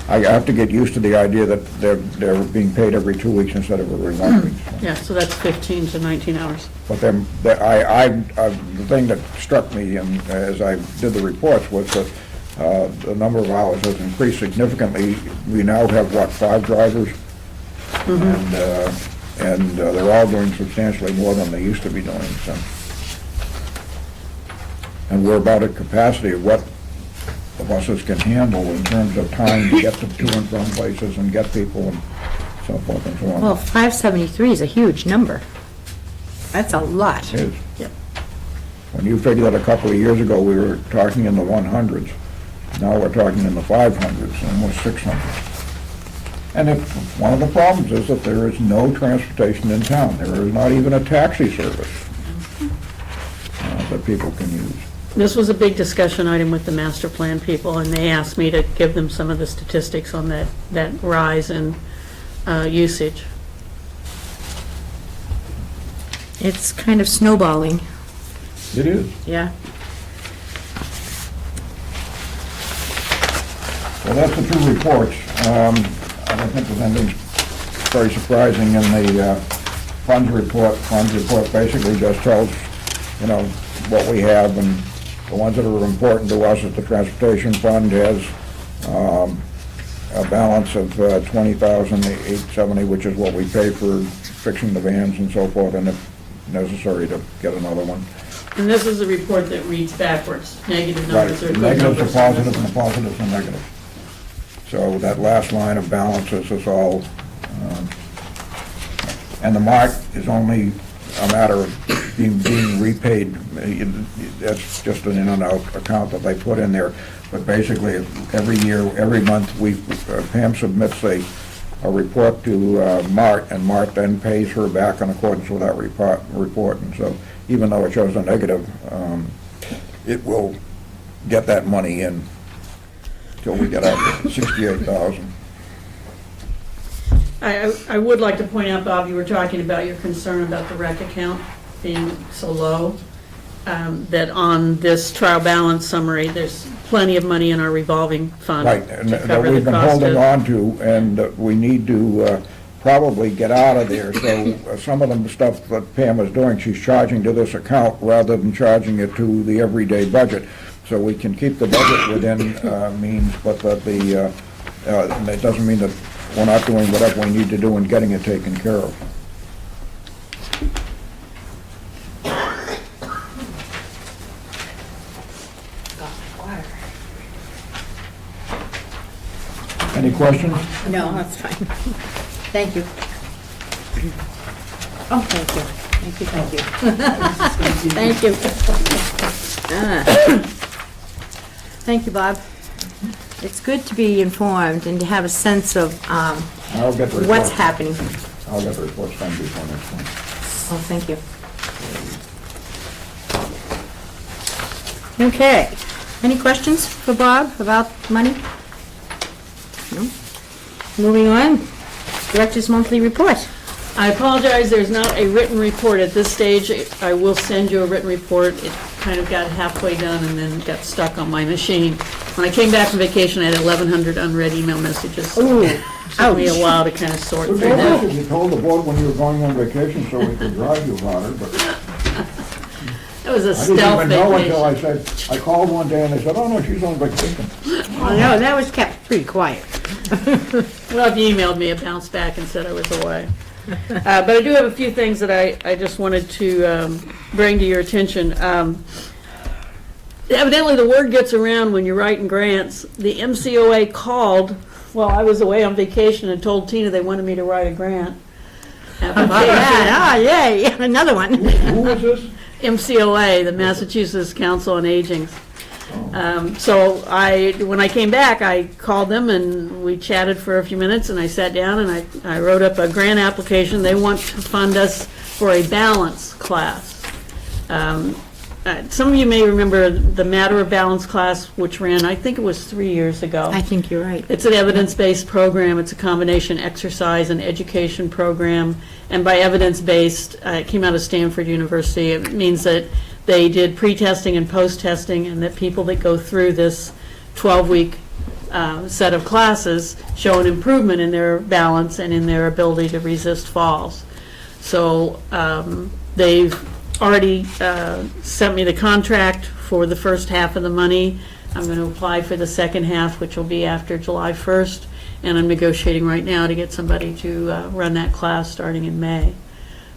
I have to get used to the idea that they're being paid every 2 weeks instead of every 1 week. Yeah, so that's 15 to 19 hours. But then, the thing that struck me, and as I did the reports, was that the number of hours has increased significantly. We now have, 5 drivers? And they're all doing substantially more than they used to be doing, so. And we're about at capacity of what the buses can handle in terms of time to get to and from places and get people and so forth and so on. Well, 573 is a huge number. That's a lot. It is. Yep. When you figure that a couple of years ago, we were talking in the 100s, now we're talking in the 500s, almost 600. And one of the problems is that there is no transportation in town. There is not even a taxi service. The that people can use. This was a big discussion item with the master plan people, and they asked me to give them some of the statistics on that rise in usage. It's kind of snowballing, It is. yeah. Well, that's the two reports. I don't think there's anything very surprising in the funds report. Funds report basically just tells, what we have, and the ones that are important to us is the transportation fund has a balance of $20,870, which is what we pay for fixing the vans and so forth, and if necessary to get another one. And this is a report that reads backwards. Negative Right, numbers are good negatives are numbers. positive and the positives are negative. So that last line of balances is all, and the mark is only a matter of being repaid. That's just an in and out account that they put in there. But basically, every year, every month, Pam submits a report to Mart, and Mart then pays her back in accordance with that report. And so even though it shows a negative, it will get that money in till we get up to 68,000. I would like to point out, Bob, you were talking about your concern about the rec account being so low, that on this trial balance summary, there's plenty of money in our revolving fund Right, and to that cover we've the been cost holding of. on to, and we need to probably get out of there. So some of the stuff that Pam is doing, she's charging to this account rather than charging it to the everyday budget. So we can keep the budget within means, but that it doesn't mean that we're not doing whatever we need to do in getting it taken care of. Any questions? No, that's fine. Thank you. Oh, thank you. Thank you, thank you. Thank you. Thank you, Bob. It's good to be informed and to have a sense of I'll get the report. what's happening. I'll get the reports done before next one. Oh, thank you. Okay. Any questions for Bob about money? No? Moving on. Director's monthly report. I apologize, there's not a written report at this stage. I will send you a written report. It kind of got halfway done and then got stuck on my machine. When I came back from vacation, I had 1,100 unread email messages. Ooh, It took me a while to kind of sort through that. You told the board when you were going on vacation so we could drive you harder, but It was a I didn't stealth even know until vacation. I called one day and they said, oh no, she's on vacation. Oh, no, that was kept pretty quiet. Well, if you emailed me, it bounced back and said I was away. But I do have a few things that I just wanted to bring to your attention. Evidently, the word gets around when you're writing grants. The MCOA called while I was away on vacation and told Tina they wanted me to write a grant. Ah, yay, another one. Who was this? MCOA, the Massachusetts Council on Aging. So when I came back, I called them and we chatted for a few minutes and I sat down and I wrote up a grant application. They want to fund us for a balance class. Some of you may remember the Matter of Balance class, which ran, I think it was 3 years ago. I think you're right. It's an evidence-based program. It's a combination exercise and education program. And by evidence-based, it came out of Stanford University. It means that they did pre-testing and post-testing, and that people that go through this 12-week set of classes show an improvement in their balance and in their ability to resist falls. So they've already sent me the contract for the first half of the money. I'm going to apply for the second half, which will be after July 1st, and I'm negotiating right now to get somebody to run that class starting in May.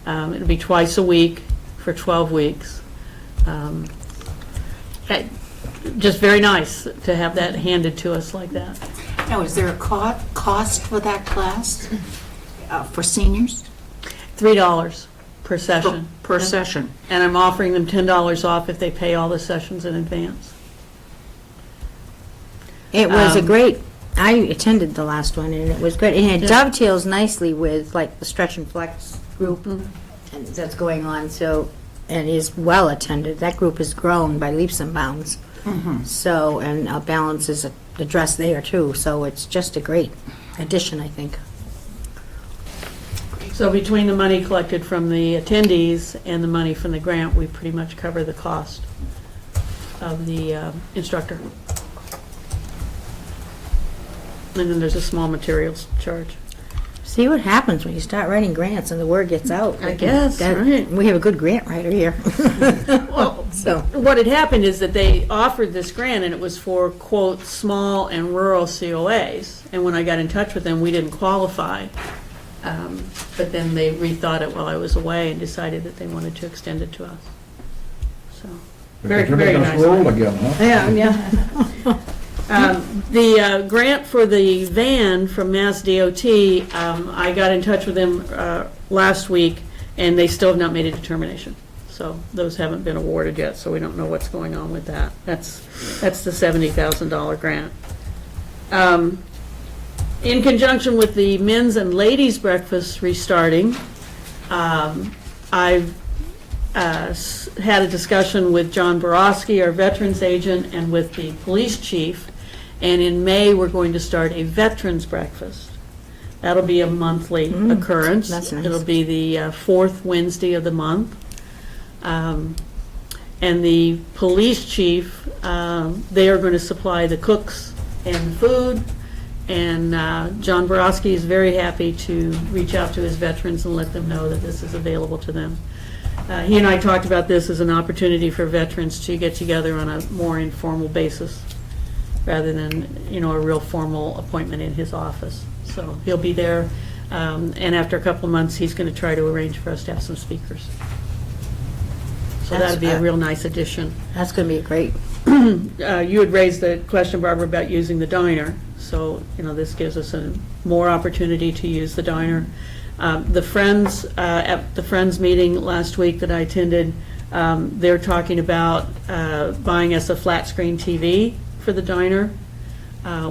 It'll be twice a week for 12 weeks. Just very nice to have that handed to us like that. Now, is there a cost for that class, for seniors? $3 per session. Per session? And I'm offering them $10 off if they pay all the sessions in advance. It was a great, I attended the last one, and it was good. And it dovetails nicely with, like, the Stretch and Flex group and that's going on. So and is well attended. That group has grown by leaps and bounds. So, and Balance is addressed there too, so it's just a great addition, I think. So between the money collected from the attendees and the money from the grant, we pretty much cover the cost of the instructor. And then there's a small materials charge. See what happens when you start writing grants and the word gets out. I guess, right. We have a good grant writer here. Well, So, what had happened is that they offered this grant, and it was for, quote, small and rural COAs. And when I got in touch with them, we didn't qualify. But then they rethought it while I was away and decided that they wanted to extend it to us. So, very, You're very making us nice. roll again, huh? yeah. The grant for the van from Mass DOT, I got in touch with them last week, and they still have not made a determination. So those haven't been awarded yet, so we don't know what's going on with that. That's the $70,000 grant. In conjunction with the men's and ladies' breakfast restarting, I've had a discussion with John Borowski, our veterans agent, and with the police chief. And in May, we're going to start a veterans breakfast. That'll be a monthly occurrence. that's nice. It'll be the fourth Wednesday of the month. And the police chief, they are going to supply the cooks and food. And John Borowski is very happy to reach out to his veterans and let them know that this is available to them. He and I talked about this as an opportunity for veterans to get together on a more informal basis rather than, a real formal appointment in his office. So he'll be there, and after a couple of months, he's going to try to arrange for us to have some speakers. So that'd be a real nice addition. That's going to be great. You had raised the question, Barbara, about using the diner. So, this gives us more opportunity to use the diner. The Friends, at the Friends meeting last week that I attended, they're talking about buying us a flat screen TV for the diner,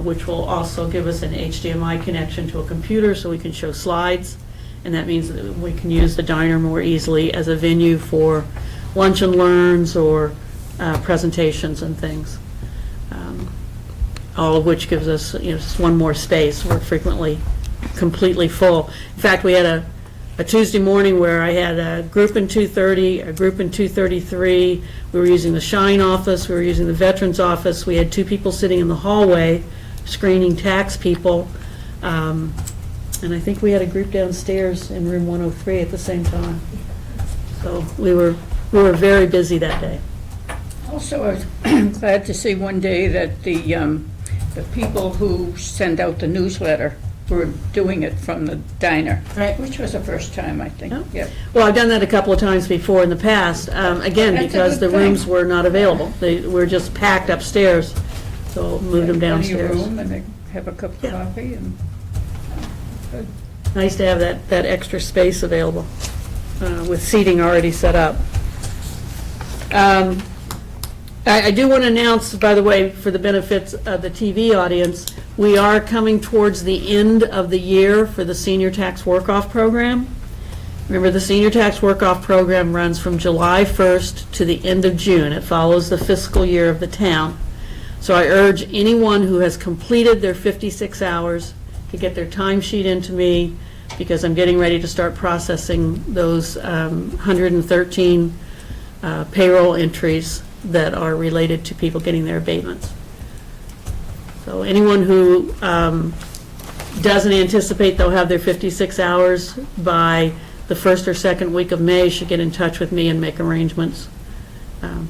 which will also give us an HDMI connection to a computer so we can show slides. And that means that we can use the diner more easily as a venue for lunch and learns or presentations and things. All of which gives us, just one more space. We're frequently completely full. In fact, we had a Tuesday morning where I had a group in 2:30, a group in 2:33. We were using the Shine office, we were using the Veterans office. We had two people sitting in the hallway screening tax people. And I think we had a group downstairs in room 103 at the same time. So we were very busy that day. Also, I was glad to see one day that the people who send out the newsletter were doing it from the diner. Right. Which was the first time, I think. Yeah. Yep. Well, I've done that a couple of times before in the past, again, That's a because the good thing. rooms were not available. They were just packed upstairs, so moved them Plenty of downstairs. room, and they have a cup of Yeah. coffee and. Nice to have that extra space available, with seating already set up. I do want to announce, by the way, for the benefits of the TV audience, we are coming towards the end of the year for the Senior Tax Work-Off Program. Remember, the Senior Tax Work-Off Program runs from July 1st to the end of June. It follows the fiscal year of the town. So I urge anyone who has completed their 56 hours to get their timesheet into me, because I'm getting ready to start processing those 113 payroll entries that are related to people getting their abatements. So anyone who doesn't anticipate they'll have their 56 hours by the first or second week of May should get in touch with me and make arrangements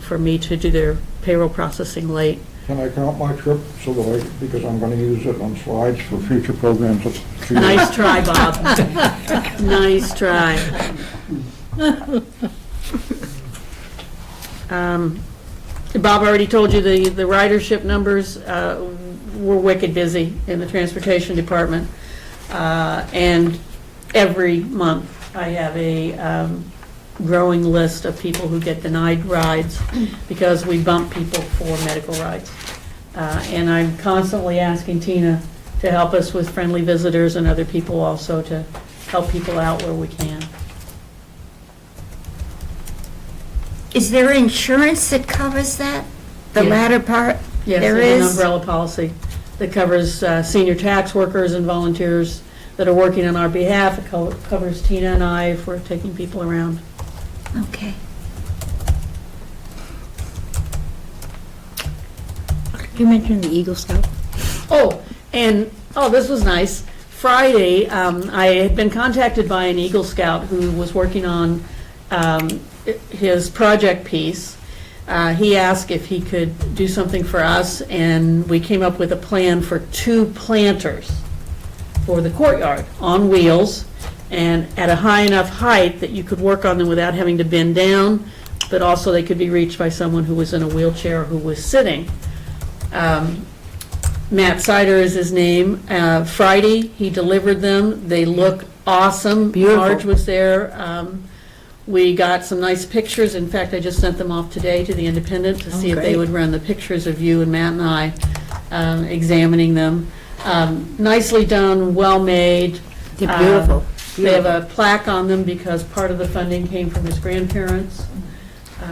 for me to do their payroll processing late. Can I count my trip so that because I'm going to use it on slides for future programs? Nice try, Bob. Nice try. Bob already told you the ridership numbers. We're wicked busy in the transportation department. And every month I have a growing list of people who get denied rides because we bump people for medical rides. And I'm constantly asking Tina to help us with friendly visitors and other people also to help people out where we can. Is there insurance that covers that? The Yeah. latter part? Yes, There there's an is? umbrella policy that covers senior tax workers and volunteers that are working on our behalf. It covers Tina and I if we're taking people around. Okay. You mentioned the Eagle Scout. Oh, and, this was nice. Friday, I had been contacted by an Eagle Scout who was working on his project piece. He asked if he could do something for us, and we came up with a plan for 2 planters for the courtyard on wheels and at a high enough height that you could work on them without having to bend down, but also they could be reached by someone who was in a wheelchair or who was sitting. Matt Sider is his name. Friday, he delivered them. They look awesome. Beautiful. Marge was there. We got some nice pictures. In fact, I just sent them off today to the Independent to see if they great. would run the pictures of you and Matt and I examining them. Nicely done, well-made. They're beautiful. They have a plaque on them because part of the funding came from his grandparents.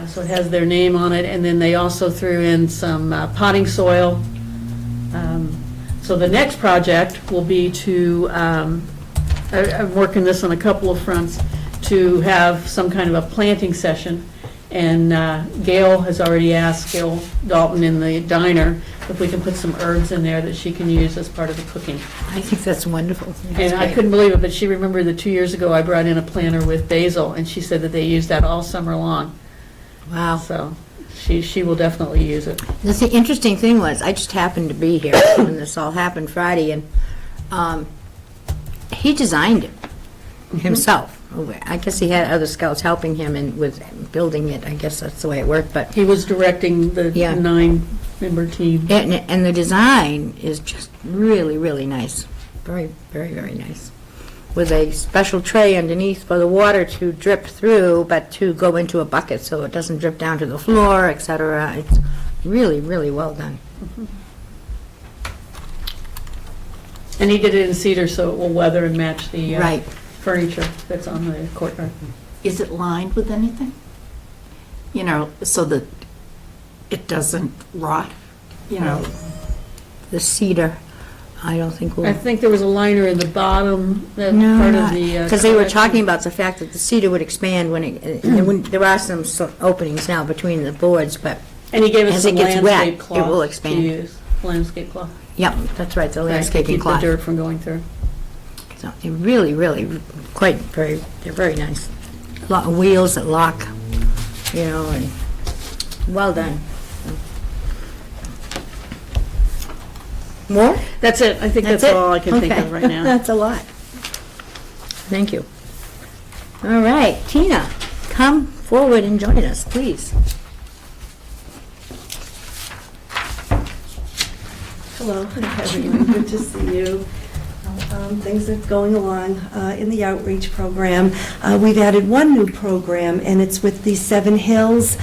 So it has their name on it, and then they also threw in some potting soil. So the next project will be to, I'm working this on a couple of fronts, to have some kind of a planting session. And Gail has already asked, Gail Dalton in the diner, if we can put some herbs in there that she can use as part of the cooking. I think that's wonderful. That's And I great. couldn't believe it, but she remembered that 2 years ago I brought in a planter with basil, and she said that they used that all summer long. Wow. So she will definitely use it. The interesting thing was, I just happened to be here when this all happened Friday, and he designed it himself. I guess he had other scouts helping him and with building it. I guess that's the way it worked, but, He was directing the Yeah. 9-member team. and the design is just really, really nice. Very, very, very nice. With a special tray underneath for the water to drip through, but to go into a bucket so it doesn't drip down to the floor, et cetera. It's really, really well done. And he did it in cedar so it will weather and match the Right. furniture that's on the courtyard. Is it lined with anything? You know, so that it doesn't rot, you know? The cedar, I don't think will. I think there was a liner in the bottom, that No, part of the. because they were collection. talking about the fact that the cedar would expand when it, there are some openings now between the boards, but, And he gave us as some it gets wet, landscape it cloth will to expand. use. Landscape cloth. yep, that's right, the Right, to landscaping cloth. Keep the dirt from going through. So they're really, really quite they're very nice. Lot of wheels that lock, you know, and well done. More? That's it. I think that's it? all I can think Okay. of right now. That's a lot. Thank you. All right, Tina, come forward and join us, please. Hello, everyone, good to see you. Things are going along in the outreach program. We've added one new program, and it's with the Seven Hills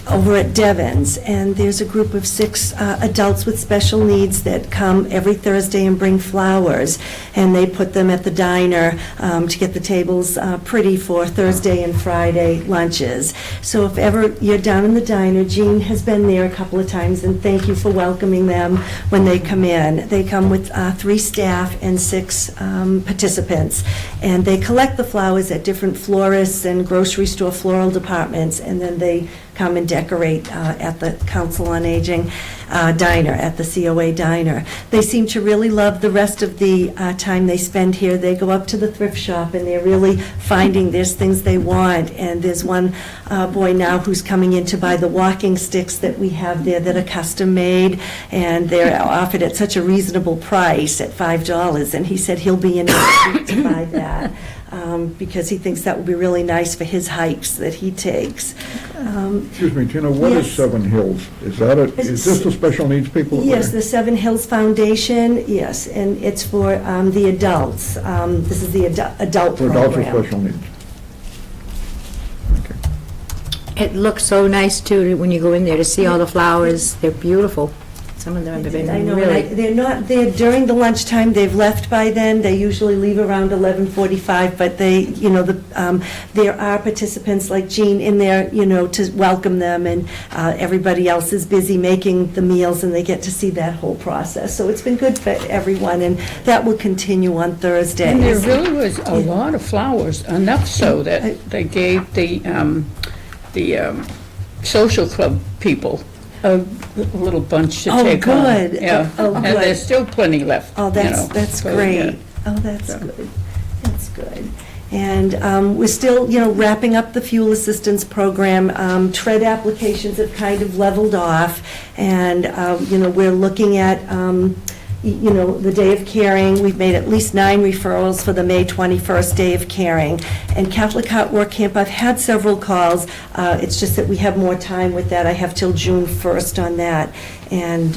over at Devon's. And there's a group of 6 adults with special needs that come every Thursday and bring flowers. And they put them at the diner to get the tables pretty for Thursday and Friday lunches. So if ever you're down in the diner, Jean has been there a couple of times, and thank you for welcoming them when they come in. They come with 3 staff and 6 participants. And they collect the flowers at different florists and grocery store floral departments, and then they come and decorate at the Council on Aging diner, at the COA diner. They seem to really love the rest of the time they spend here. They go up to the thrift shop and they're really finding there's things they want. And there's one boy now who's coming in to buy the walking sticks that we have there that are custom made, and they're offered at such a reasonable price at $5. And he said he'll be in next week to buy that. Because he thinks that would be really nice for his hikes that he takes. Excuse me, Tina, what is Yes. Seven Hills? Is this the special needs people? Yes, the Seven Hills Foundation, yes, and it's for the adults. This is the adult For program. adults with special needs? Okay. It looks so nice too, when you go in there to see all the flowers. They're beautiful. It's Some of them have I been know, really. they're not there during the lunchtime, they've left by then, they usually leave around 11:45, but they, there are participants like Jean in there, to welcome them, and everybody else is busy making the meals, and they get to see that whole process. So it's been good for everyone, and that will continue on Thursdays. And there really was a lot of flowers, enough so that they gave the social club people a little bunch to Oh, take home. good. Yeah, Oh, and good. there's still plenty left. Oh, that's so, great. yeah. Oh, that's So. good. That's good. And we're still, wrapping up the fuel assistance program. TRED applications have kind of leveled off, and, we're looking at, the Day of Caring. We've made at least 9 referrals for the May 21st Day of Caring. And Catholic Heart Work Camp, I've had several calls. It's just that we have more time with that. I have till June 1st on that. And,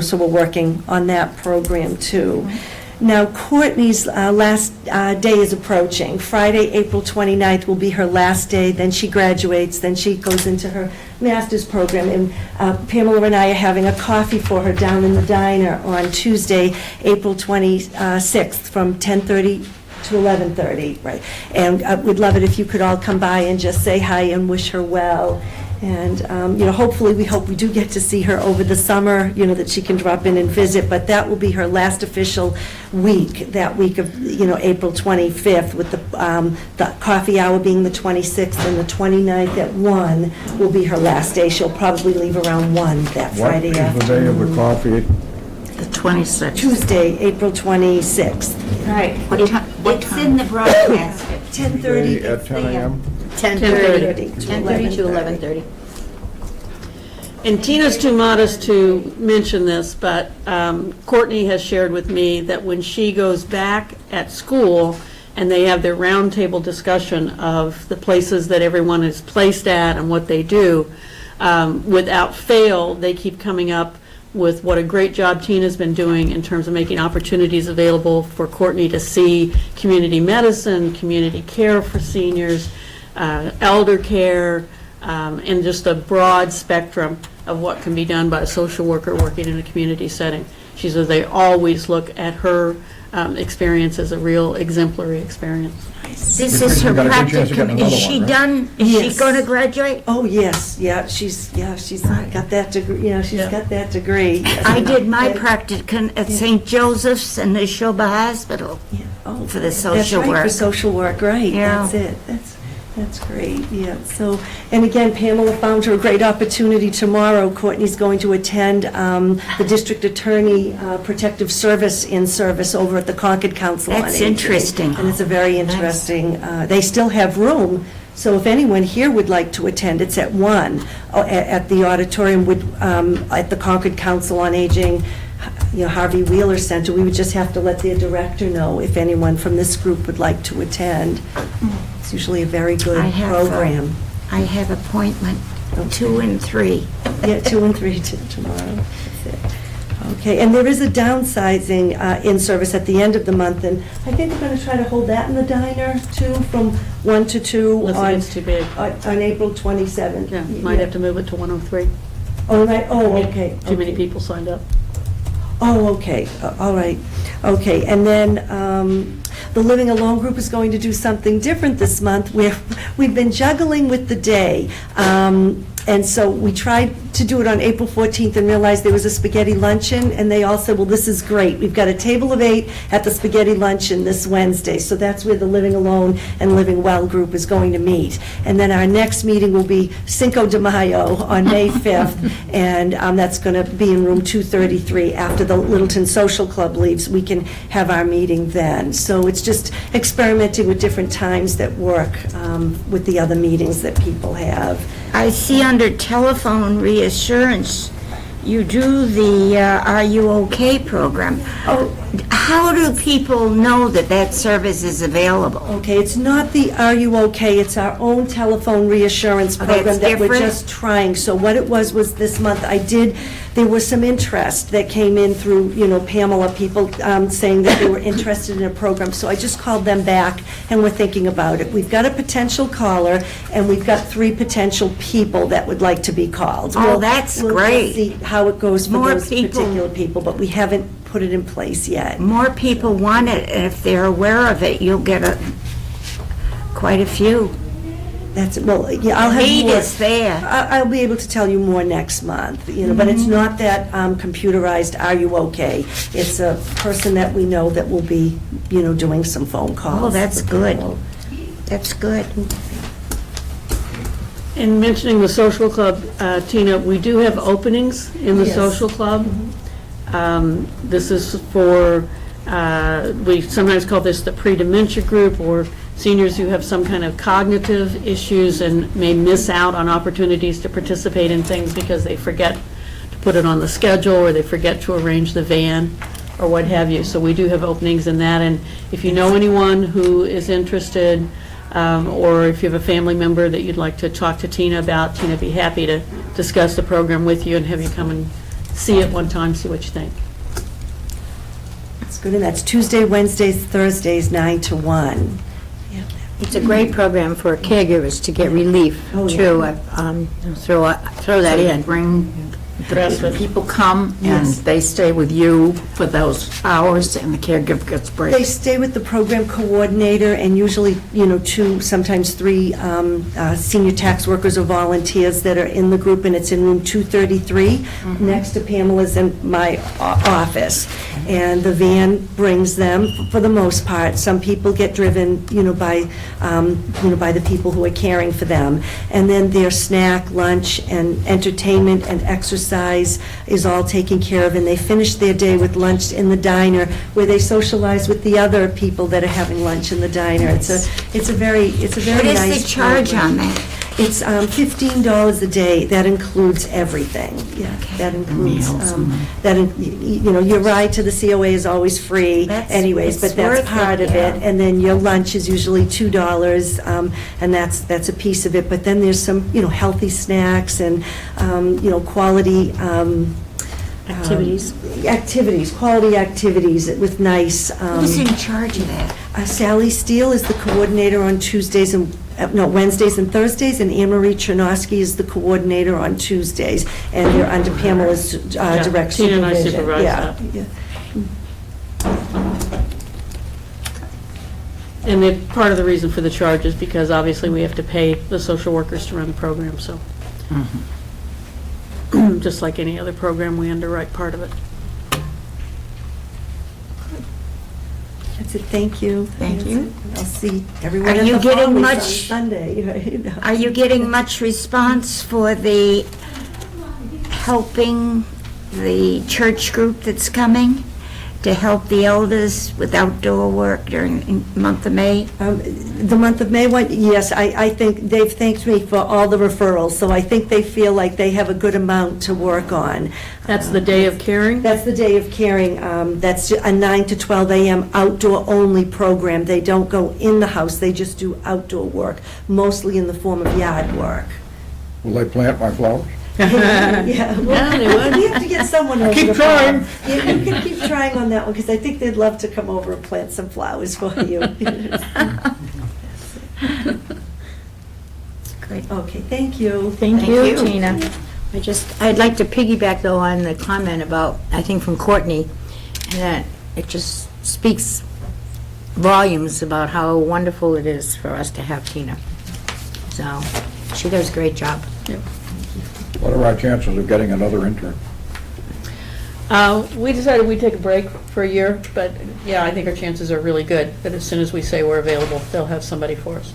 so we're working on that program, too. Now, Courtney's last day is approaching. Friday, April 29th will be her last day, then she graduates, then she goes into her master's program, and Pamela and I are having a coffee for her down in the diner on Tuesday, April 26th, from 10:30 to 11:30, right? And we'd love it if you could all come by and just say hi and wish her well. And, hopefully, we hope we do get to see her over the summer, that she can drop in and visit, but that will be her last official week, that week of, April 25th, with the coffee hour being the 26th, and the 29th at 1 will be her last day. She'll probably leave around 1 that What Friday is the day of the afternoon. coffee? The 26th. Tuesday, April 26th. Right. What time? It's in the broadcast. 10:30. At 10 a.m.? 10:30. 10:30 10:30 to 11:30. And Tina's too modest to mention this, but Courtney has shared with me that when she goes back at school and they have their roundtable discussion of the places that everyone is placed at and what they do, without fail, they keep coming up with what a great job Tina's been doing in terms of making opportunities available for Courtney to see community medicine, community care for seniors, elder care, and just a broad spectrum of what can be done by a social worker working in a community setting. She says they always look at her experience as a real exemplary experience. This is her You got a good chance to get practicum. another Is she one, right? done? Is she Yes. going to graduate? Oh, yes, she's got that degree, Yeah. got that degree. I did my practicum at St. Joseph's in the Neshoba Hospital. Yeah. Oh, for the social That's right, for work. social work, right, Yeah. that's it, that's great, yeah. So, and again, Pamela found her a great opportunity tomorrow. Courtney's going to attend the district attorney protective service in-service over at the Concord Council on That's Aging. interesting. And it's a very interesting, they still have room, so if anyone here would like to attend, it's at 1 at the auditorium at the Concord Council on Aging, Harvey Wheeler Center. We would just have to let their director know if anyone from this group would like to attend. It's usually a very good I have, program. I have appointment 2 and 3. Yeah, 2 and 3 tomorrow. That's it. Okay, and there is a downsizing in-service at the end of the month, and I think we're going to try to hold that in the diner, too, from 1 to 2 Unless it on gets too big. on April 27th. Yeah, might have to move it to 103. Oh, right, oh, okay. Too many okay. people signed up. Oh, okay, all right, okay. And then the Living Alone group is going to do something different this month. We've been juggling with the day. And so we tried to do it on April 14th and realized there was a spaghetti luncheon, and they all said, well, this is great. We've got a table of 8 at the spaghetti luncheon this Wednesday, so that's where the Living Alone and Living Well group is going to meet. And then our next meeting will be Cinco de Mayo on May 5th, and that's going to be in room 233. After the Littleton Social Club leaves, we can have our meeting then. So it's just experimenting with different times that work with the other meetings that people have. I see under telephone reassurance, you do the Are You OK program. Oh, how do people know that that service is available? Okay, it's not the Are You Okay? It's our own telephone reassurance Oh, that's program that we're different? just trying. So what it was this month, there was some interest that came in through, Pamela, people saying that they were interested in a program. So I just called them back, and we're thinking about it. We've got a potential caller, and we've got 3 potential people that would like to be called. Oh, that's We'll great. just see how it goes for More those people. particular people, but we haven't put it in place yet. More people want it, and if they're aware of it, you'll get quite a few. That's, well, yeah, I'll have Need more. is there. I'll be able to tell you more next month, but it's not that computerized, Are You Okay? It's a person that we know that will be, doing some phone calls. Oh, that's good. That's good. In mentioning the social club, Tina, we do have openings in the Yes. social club. This is for, we sometimes call this the pre-dementia group, or seniors who have some kind of cognitive issues and may miss out on opportunities to participate in things because they forget to put it on the schedule, or they forget to arrange the van, or what have you. So we do have openings in that, and if you know anyone who is interested, or if you have a family member that you'd like to talk to Tina about, Tina would be happy to discuss the program with you and have you come and see it one time, see what you think. That's good, and that's Tuesday, Wednesdays, Thursdays, 9 to 1. It's a great program for caregivers to get relief, Oh, yeah. too. Throw that in. Bring, Respite. people come and Yes. they stay with you for those hours and the caregiver gets They breaks. stay with the program coordinator and usually, 2, sometimes 3 senior tax workers or volunteers that are in the group, and it's in room 233, next to Pamela's and my office. And the van brings them, for the most part. Some people get driven, by the people who are caring for them. And then their snack, lunch, and entertainment and exercise is all taken care of, and they finish their day with lunch in the diner, where they socialize with the other people that are having lunch in the diner. It's a very nice What is the charge program. on that? It's $15 a day. That includes everything. Yeah, that includes, Meals your ride to the COA is always free anyways, It's but that's worth it, part of yeah. it. And then your lunch is usually $2, and that's a piece of it. But then there's some, healthy snacks and, quality, Activities. quality activities with nice. Who's in charge of that? Sally Steele is the coordinator on Wednesdays and Thursdays, and Anne Marie Chernosky is the coordinator on Tuesdays, and they're under Pamela's direct supervision. Tina and I supervise Yeah, that. yeah. And part of the reason for the charge is because obviously we have to pay the social workers to run the program, so. Just like any other program, we underwrite part of it. That's it, thank you. Thank you. I'll see everyone Are at you the getting Follies on much- Sunday. Are you getting much response for the helping the church group that's coming to help the elders with outdoor work during the month of May? The month of May, yes, I think they've thanked me for all the referrals, so I think they feel like they have a good amount to work on. That's the day of caring? That's the day of caring. That's a 9 to 12 a.m. outdoor-only program. They don't go in the house, they just do outdoor work, mostly in the form of yard work. Will they plant my flowers? Yeah, well, Yeah, they would. we have to get someone over Keep to trying. farm. You can keep trying on that one, because I think they'd love to come over and plant some flowers for you. Great. Okay, thank you. Thank Thank you, you. Tina. I'd like to piggyback, though, on the comment about, I think from Courtney, and that it just speaks volumes about how wonderful it is for us to have Tina. So, she does a great job. What are our chances of getting another intern? We decided we'd take a break for a year, but yeah, I think our chances are really good. But as soon as we say we're available, they'll have somebody for us.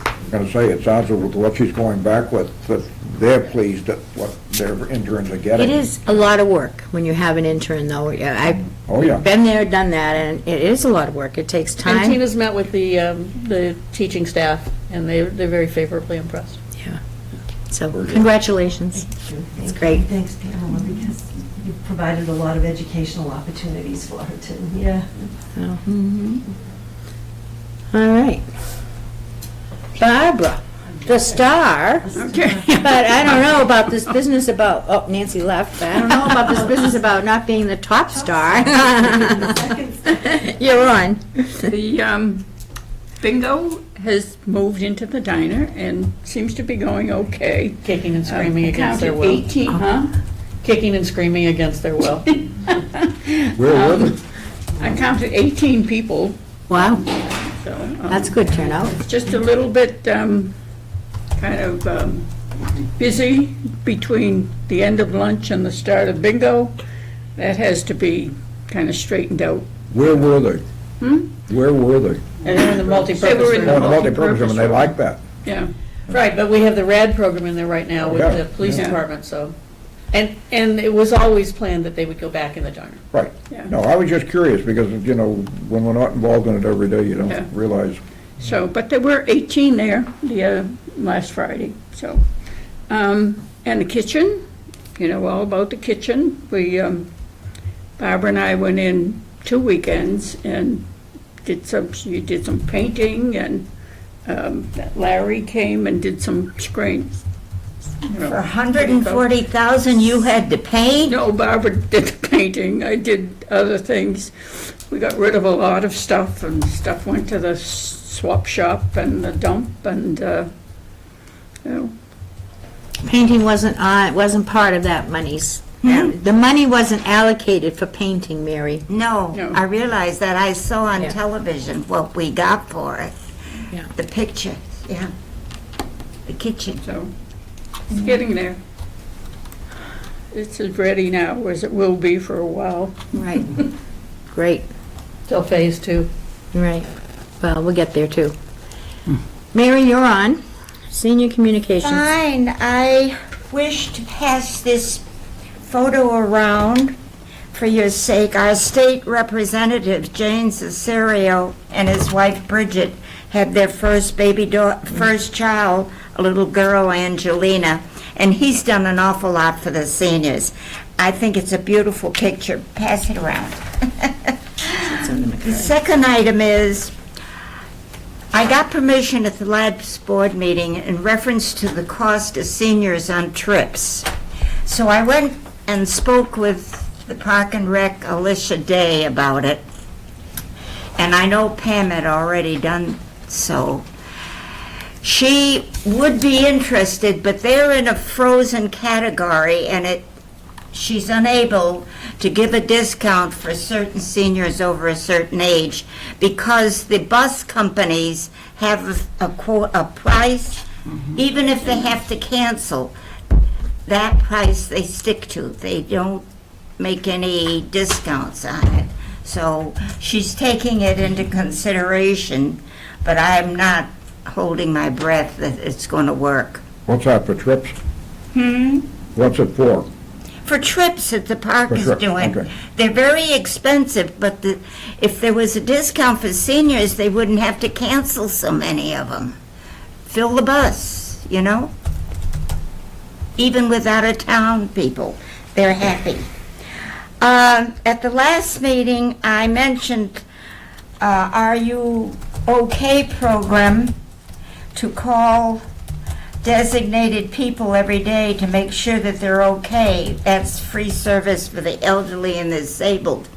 I'm going to say, it sounds with what she's going back with, that they're pleased at what their interns are getting. It is a lot of work when you have an intern, though. I've Oh, yeah. been there, done that, and it is a lot of work. It takes And time. Tina's met with the teaching staff, and they're very favorably impressed. Yeah. So, congratulations. It's great. Thanks, Pamela, because you provided a lot of educational opportunities for her too, yeah. All right. Barbara, the star. Okay. But I don't know about this business about, oh, Nancy left, but I don't know about this business about not being the top star. You're on. The bingo has moved into the diner and seems to be going okay. Kicking and screaming I against their counted will. 18, huh? Kicking and screaming against their will. Where were they? I counted 18 people, Wow, so. that's a good turnout. Just a little bit busy between the end of lunch and the start of bingo. That has to be kind of straightened out. Where were they? Where were they? And they're in the multi-purpose They were in room. Oh, the multipurpose room, and they like that. Yeah. Right, but we have the RAD program in there right now with Yeah. the police Yeah. department, so. And it was always planned that they would go back in the diner. Right. Yeah. No, I was just curious, because, you know, when we're not involved in it every day, you Yeah. don't realize. So, but there were 18 there the last Friday, so. And the kitchen, you know, all about the kitchen. We, Barbara and I went in 2 weekends and she did some painting, and Larry came and did some screens. You know. For 140,000 you had to paint? No, Barbara did the painting, I did other things. We got rid of a lot of stuff, and stuff went to the swap shop and the dump, and, you know, Painting wasn't part of that money's. The money wasn't allocated for painting, Mary. No, No. I realize that. I saw on Yeah. television what we got for it. Yeah. The picture, yeah. The kitchen. so it's getting there. It's as ready now as it will be for a while. Right. Great, Till phase 2. right. Well, we'll get there too. Mary, you're on. Senior Communications. Fine, I wish to pass this photo around for your sake. Our state representative, Jane Cesario, and his wife Bridget had their first first child, a little girl, Angelina, and he's done an awful lot for the seniors. I think it's a beautiful picture. Pass it around. The second item is, I got permission at the last board meeting in reference to the cost of seniors on trips. So I went and spoke with the Park and Rec, Alicia Day, about it. And I know Pam had already done so. She would be interested, but they're in a frozen category, and she's unable to give a discount for certain seniors over a certain age because the bus companies have a price, even if they have to cancel, that price they stick to. They don't make any discounts on it. So she's taking it into consideration, but I'm not holding my breath that it's going to work. What's that, for trips? What's it for? For trips that the park For is trips, doing. okay. They're very expensive, but if there was a discount for seniors, they wouldn't have to cancel so many of them. Fill the bus, you know? Even with out-of-town people, they're happy. At the last meeting, I mentioned Are You OK program to call designated people every day to make sure that they're okay. That's free service for the elderly and disabled.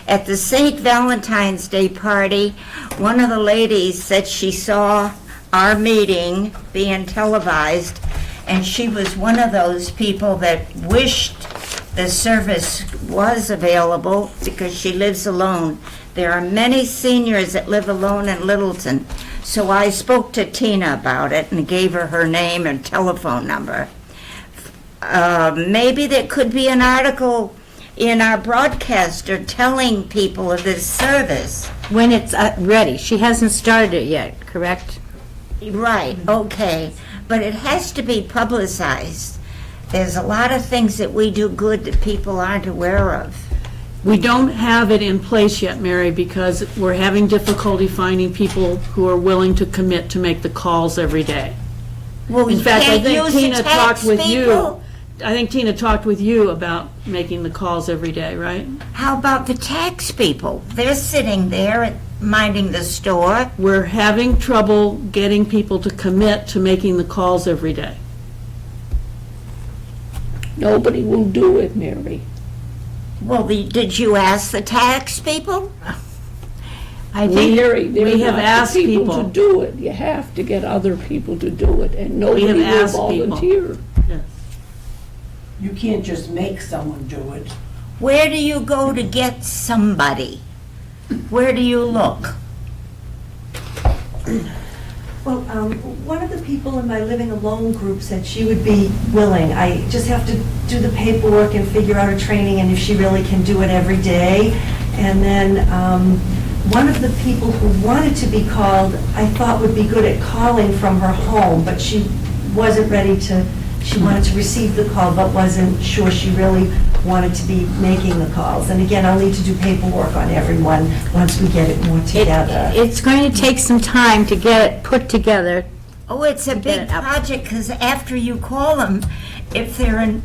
At the St. Valentine's Day party, one of the ladies said she saw our meeting being televised, and she was one of those people that wished the service was available because she lives alone. There are many seniors that live alone in Littleton. So I spoke to Tina about it and gave her name and telephone number. Maybe there could be an article in our broadcaster telling people of this service. When it's ready. She hasn't started it yet, correct? Right, okay, but it has to be publicized. There's a lot of things that we do good that people aren't aware of. We don't have it in place yet, Mary, because we're having difficulty finding people who are willing to commit to make the calls every day. Well, In you fact, I can't think use Tina the talked text with you. people? I think Tina talked with you about making the calls every day, right? How about the tax people? They're sitting there minding the store. We're having trouble getting people to commit to making the calls every day. Nobody will do it, Mary. Well, did you ask the tax people? I think, Mary, they're we have not asked the people people. to do it. You have to get other people to do it, and nobody have will asked people. volunteer. You can't just make someone do it. Where do you go to get somebody? Where do you look? Well, one of the people in my Living Alone group said she would be willing. I just have to do the paperwork and figure out a training and if she really can do it every day. And then one of the people who wanted to be called, I thought would be good at calling from her home, but she wasn't ready to, she wanted to receive the call, but wasn't sure she really wanted to be making the calls. And again, I'll need to do paperwork on everyone once we get it more together. it's going to take some time to get it put together. Oh, it's a big it up. project, because after you call them, if they're in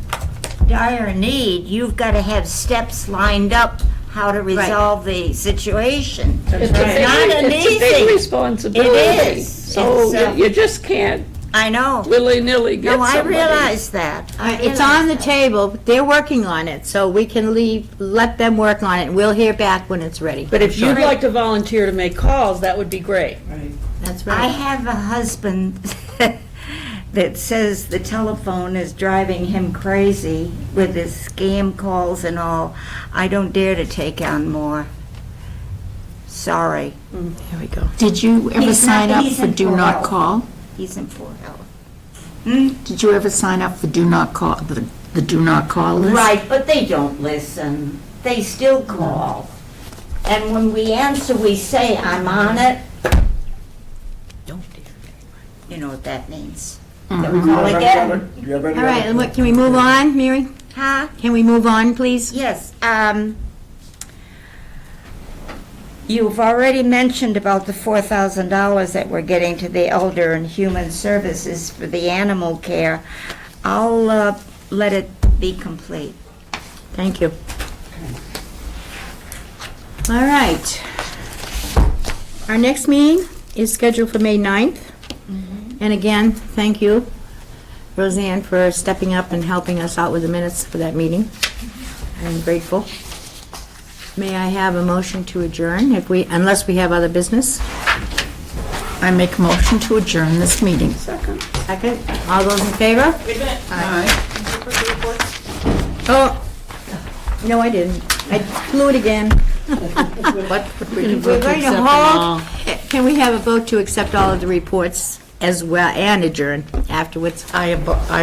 dire need, you've got to have steps lined up how to resolve the situation. It's not an It's a easy- big responsibility. It is. So It's, you just can't I know. willy-nilly get No, I somebody. realize that. It's on the table, they're working on it, so we can let them work on it, and we'll hear back when it's ready. But if you'd like to volunteer to make calls, that would be great. That's I right. have a husband that says the telephone is driving him crazy with his scam calls and all. I don't dare to take on more. Sorry. Here we go. Did you ever He's sign not- up he's for in Do Fort Not Health. Call? He's in Fort Health. Did you ever sign up for Do Not Call, the Do Not Call list? Right, but they don't listen. They still call. And when we answer, we say, I'm on it. Don't dare. You know what that means. Call again. Do you have any All right, other- and what, can we move on, Mary? Huh? Can we move on, please? Yes, you've already mentioned about the $4,000 that we're getting to the Elder and Human Services for the animal care. I'll let it be complete. Thank you. All right. Our next meeting is scheduled for May 9th. And again, thank you, Roseanne, for stepping up and helping us out with the minutes for that meeting. I'm grateful. May I have a motion to adjourn unless we have other business? I make a motion to adjourn this meeting. Second. All those in favor? Oh, no, I didn't. I blew it again. We're going to hold, can we have a vote to accept all of the reports as well and adjourn afterwards? I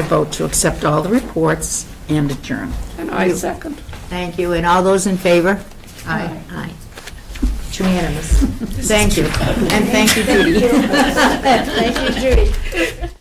vote to accept all the reports and adjourn. And I second. Thank you, and all those in favor? Aye. Aye. It's unanimous. Thank you. And thank you, Judy. Thank you, Judy.